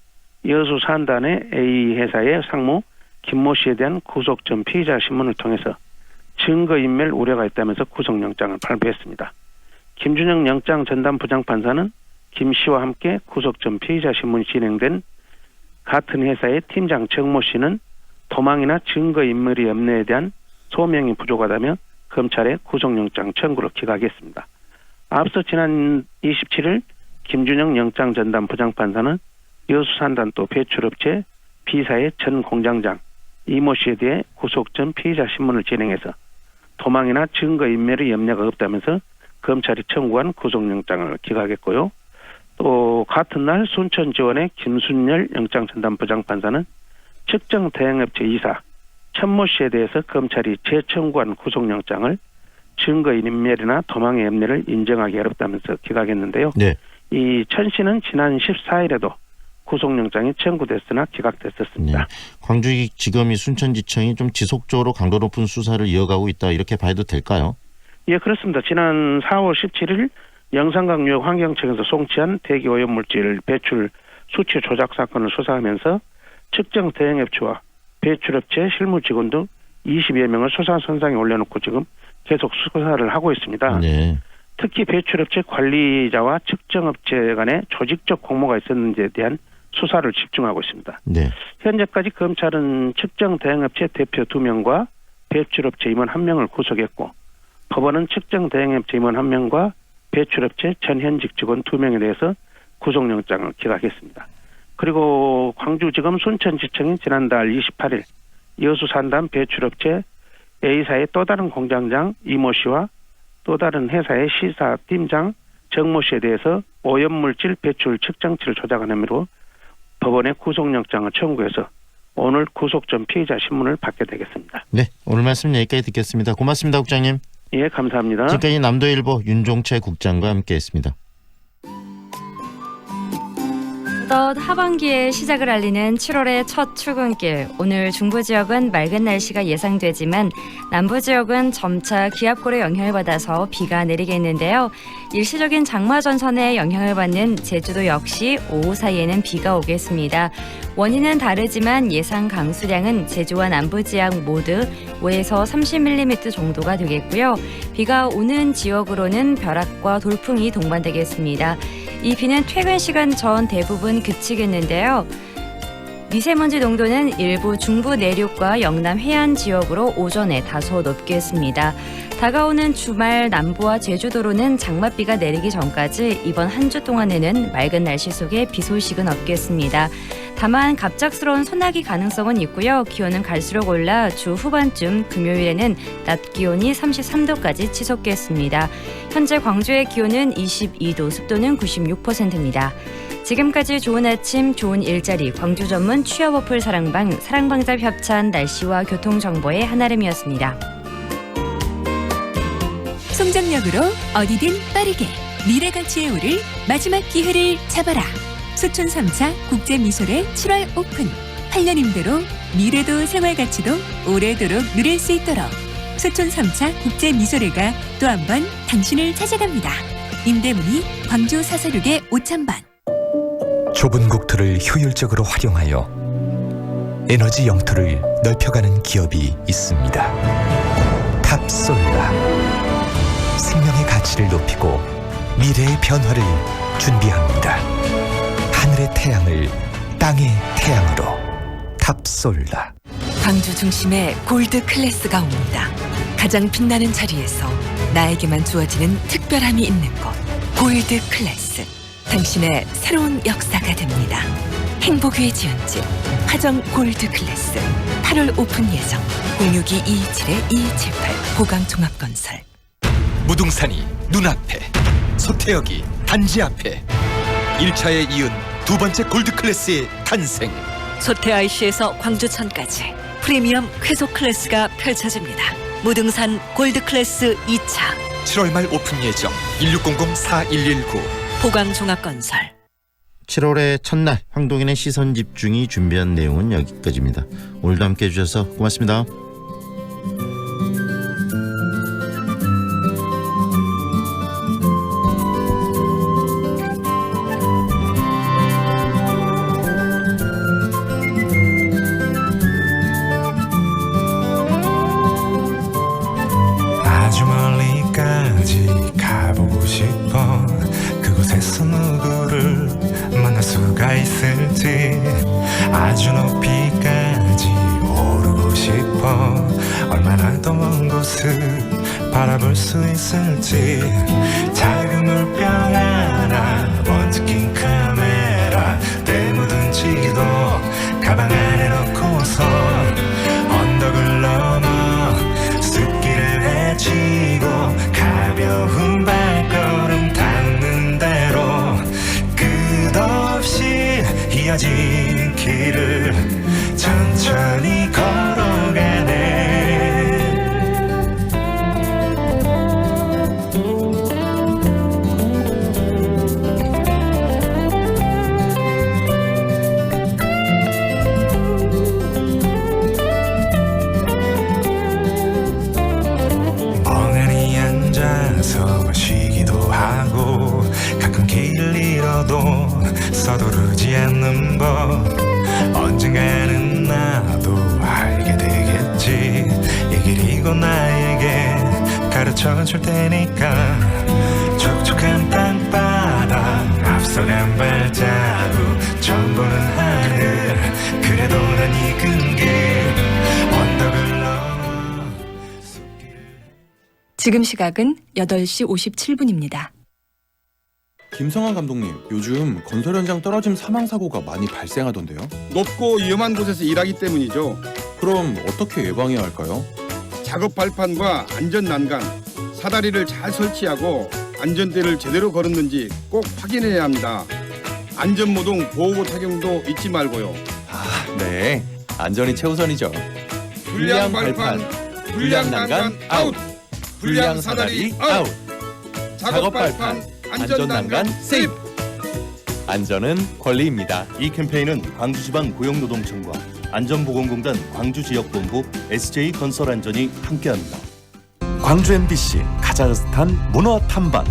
Speaker 3: 여수산단의 A 회사의 상무 김모 씨에 대한 구속 전 피의자 신문을 통해서 증거인멸 우려가 있다면서 구속영장을 발부했습니다. 김준영 영장 전담 부장판사는 김 씨와 함께 구속 전 피의자 신문이 진행된 같은 회사의 팀장 정모 씨는 도망이나 증거인멸의 염려에 대한 소명이 부족하다며 검찰에 구속영장 청구를 기각했습니다. 앞서 지난 27일 김준영 영장 전담 부장판사는 여수산단 또 배출업체 B사의 전 공장장 이모 씨에 대해 구속 전 피의자 신문을 진행해서 도망이나 증거인멸의 염려가 없다면서 검찰이 청구한 구속영장을 기각했고요. 또 같은 날 순천지원의 김순열 영장 전담 부장판사는 측정 대행업체 이사 천모 씨에 대해서 검찰이 재청구한 구속영장을 증거인멸이나 도망의 염려를 인정하기 어렵다면서 기각했는데요.
Speaker 15: 네.
Speaker 3: 이 천 씨는 지난 14일에도 구속영장이 청구됐으나 기각됐었습니다.
Speaker 15: 네. 광주지검이 순천지청이 좀 지속적으로 강도 높은 수사를 이어가고 있다 이렇게 봐도 될까요?
Speaker 3: 예, 그렇습니다. 지난 4월 17일 영산강유역 환경청에서 송치한 대기오염물질 배출 수치 조작 사건을 수사하면서 측정 대행업체와 배출업체 실무 직원 등 20여 명을 수사선상에 올려놓고 지금 계속 수사를 하고 있습니다.
Speaker 15: 네.
Speaker 3: 특히 배출업체 관리자와 측정업체 간에 조직적 공모가 있었는지에 대한 수사를 집중하고 있습니다.
Speaker 15: 네.
Speaker 3: 현재까지 검찰은 측정 대행업체 대표 2명과 배출업체 임원 1명을 구속했고 법원은 측정 대행업체 임원 1명과 배출업체 전 현직 직원 2명에 대해서 구속영장을 기각했습니다. 그리고 광주지검 순천지청이 지난달 28일 여수산단 배출업체 A사의 또 다른 공장장 이모 씨와 또 다른 회사의 시사 팀장 정모 씨에 대해서 오염물질 배출 측정치를 조작한 혐의로 법원에 구속영장을 청구해서 오늘 구속 전 피의자 신문을 받게 되겠습니다.
Speaker 15: 네, 오늘 말씀 여기까지 듣겠습니다. 고맙습니다, 국장님.
Speaker 3: 예, 감사합니다.
Speaker 15: 지금까지 남도일보 윤종채 국장과 함께했습니다.
Speaker 18: 어느덧 하반기의 시작을 알리는 7월의 첫 출근길. 오늘 중부 지역은 맑은 날씨가 예상되지만 남부 지역은 점차 기압골의 영향을 받아서 비가 내리겠는데요. 일시적인 장마 전선의 영향을 받는 제주도 역시 오후 사이에는 비가 오겠습니다. 원인은 다르지만 예상 강수량은 제주와 남부 지역 모두 5에서 30mm 정도가 되겠고요. 비가 오는 지역으로는 벼락과 돌풍이 동반되겠습니다. 이 비는 퇴근 시간 전 대부분 그치겠는데요. 미세먼지 농도는 일부 중부 내륙과 영남 해안 지역으로 오전에 다소 높겠습니다. 다가오는 주말 남부와 제주도로는 장맛비가 내리기 전까지 이번 한 주 동안에는 맑은 날씨 속에 비 소식은 없겠습니다. 다만 갑작스러운 소나기 가능성은 있고요. 기온은 갈수록 올라 주 후반쯤 금요일에는 낮 기온이 33도까지 치솟겠습니다. 현재 광주의 기온은 22도, 습도는 96%입니다. 지금까지 좋은 아침, 좋은 일자리, 광주 전문 취업 어플 사랑방잡 협찬 날씨와 교통정보의 한아름이었습니다.
Speaker 11: 송정역으로 어디든 빠르게 미래 가치에 오를 마지막 기회를 잡아라. 수촌 3차 국제미술회 7월 오픈. 8년 임대로 미래도 생활가치도 오래도록 누릴 수 있도록 수촌 3차 국제미술회가 또 한 번 당신을 찾아갑니다. 임대문의 광주 사서륙의 5000번.
Speaker 12: 좁은 국토를 효율적으로 활용하여 에너지 영토를 넓혀가는 기업이 있습니다. 탑솔라. 생명의 가치를 높이고 미래의 변화를 준비합니다. 하늘의 태양을 땅의 태양으로 탑솔라.
Speaker 11: 광주 중심에 골드 클래스가 옵니다. 가장 빛나는 자리에서 나에게만 주어지는 특별함이 있는 곳. 골드 클래스. 당신의 새로운 역사가 됩니다. 행복 위에 지은 집 화정 골드 클래스. 8월 오픈 예정. 062-227-2278 보강종합건설.
Speaker 4: 무등산이 눈앞에, 소태역이 단지 앞에 1차에 이은 두 번째 골드클래스의 탄생.
Speaker 5: 소태 IC에서 광주천까지 프리미엄 쾌속 클래스가 펼쳐집니다. 무등산 골드클래스 2차
Speaker 4: 7월 말 오픈 예정. 1600-4119
Speaker 5: 보강종합건설.
Speaker 15: 7월의 첫날 황동인의 시선 집중이 준비한 내용은 여기까지입니다. 오늘도 함께 해주셔서 고맙습니다.
Speaker 6: 아주 멀리까지 가보고 싶어. 그곳에서 누구를 만날 수가 있을지. 아주 높이까지 오르고 싶어. 얼마나 더 먼 곳을 바라볼 수 있을지. 작은 물병 하나, 번쩍 낀 카메라, 때 묻은 지도 가방 안에 넣고서 언덕을 넘어 숲길을 헤치고 가벼운 발걸음 닿는 대로 끝없이 이어진 길을 천천히 걸어가네. 멍하니 앉아서 쉬기도 하고 가끔 길을 잃어도 서두르지 않는 법. 언젠가는 나도 알게 되겠지. 이 길이 곧 나에게 가르쳐 줄 테니까. 촉촉한 땅바닥 앞서간 발자국 처음 보는 하늘. 그래도 난 익은 길 언덕을 넘어.
Speaker 24: 지금 시각은 8시 57분입니다.
Speaker 8: 김성환 감독님, 요즘 건설 현장 떨어짐 사망 사고가 많이 발생하던데요.
Speaker 9: 높고 위험한 곳에서 일하기 때문이죠.
Speaker 8: 그럼 어떻게 예방해야 할까요?
Speaker 9: 작업 발판과 안전 난간, 사다리를 잘 설치하고 안전대를 제대로 걸었는지 꼭 확인해야 합니다. 안전모동 보호구 착용도 잊지 말고요.
Speaker 8: 네, 안전이 최우선이죠.
Speaker 9: 불량 발판, 불량 난간 아웃! 불량 사다리 아웃! 작업 발판, 안전 난간 세이프!
Speaker 26: 안전은 권리입니다. 이 캠페인은 광주지방고용노동청과 안전보건공단 광주지역본부 SJ건설안전이 함께합니다.
Speaker 27: 광주 MBC 카자흐스탄 문화 탐방.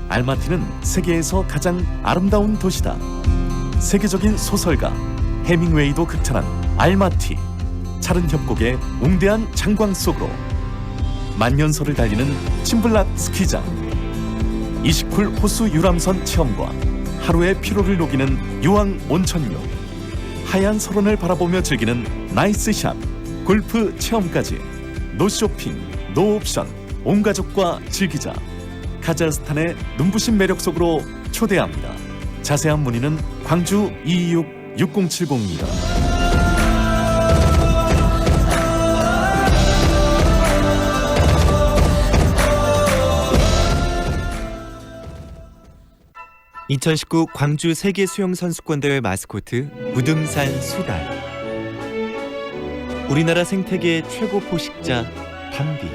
Speaker 27: 알마티는 세계에서 가장 아름다운 도시다. 세계적인 소설가 해밍웨이도 극찬한 알마티. 차른 협곡의 웅대한 장광 속으로 만년설을 달리는 침블랏 스키장. 20쿨 호수 유람선 체험과 하루의 피로를 녹이는 유황 온천욕. 하얀 설원을 바라보며 즐기는 나이스샷. 골프 체험까지. 노쇼핑, 노옵션. 온 가족과 즐기자. 카자흐스탄의 눈부신 매력 속으로 초대합니다. 자세한 문의는 광주 226-6070입니다.
Speaker 2: (2019) 광주 세계 수영 선수권대회 마스코트 무등산 수달. 우리나라 생태계의 최고 포식자 담비.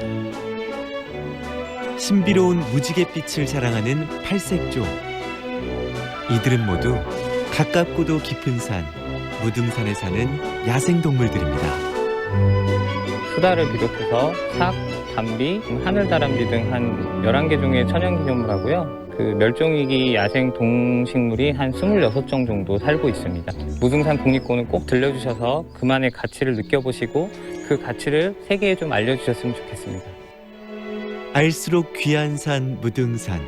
Speaker 2: 신비로운 무지갯빛을 자랑하는 팔색조. 이들은 모두 가깝고도 깊은 산 무등산에 사는 야생동물들입니다.
Speaker 28: 수달을 비롯해서 삭, 담비, 하늘다람쥐 등 한 11개 종의 천연기념물하고요. 그 멸종위기 야생 동식물이 한 26종 정도 살고 있습니다. 무등산 국립공원 꼭 들려주셔서 그만의 가치를 느껴보시고 그 가치를 세계에 좀 알려주셨으면 좋겠습니다.
Speaker 2: 알수록 귀한 산 무등산.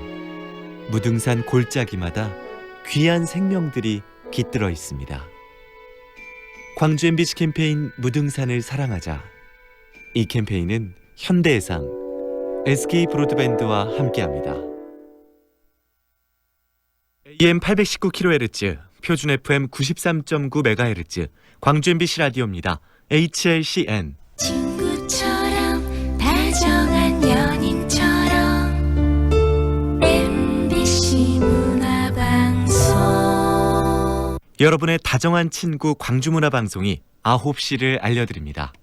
Speaker 2: 무등산 골짜기마다 귀한 생명들이 깃들어 있습니다. 광주 MBC 캠페인 무등산을 사랑하자. 이 캠페인은 현대해상, SK 브로드밴드와 함께합니다. AM 819kHz, 표준 FM 93.9MHz, 광주 MBC 라디오입니다. HLCN.
Speaker 7: 친구처럼 다정한 연인처럼 MBC 문화방송.
Speaker 2: 여러분의 다정한 친구 광주문화방송이 9시를 알려드립니다.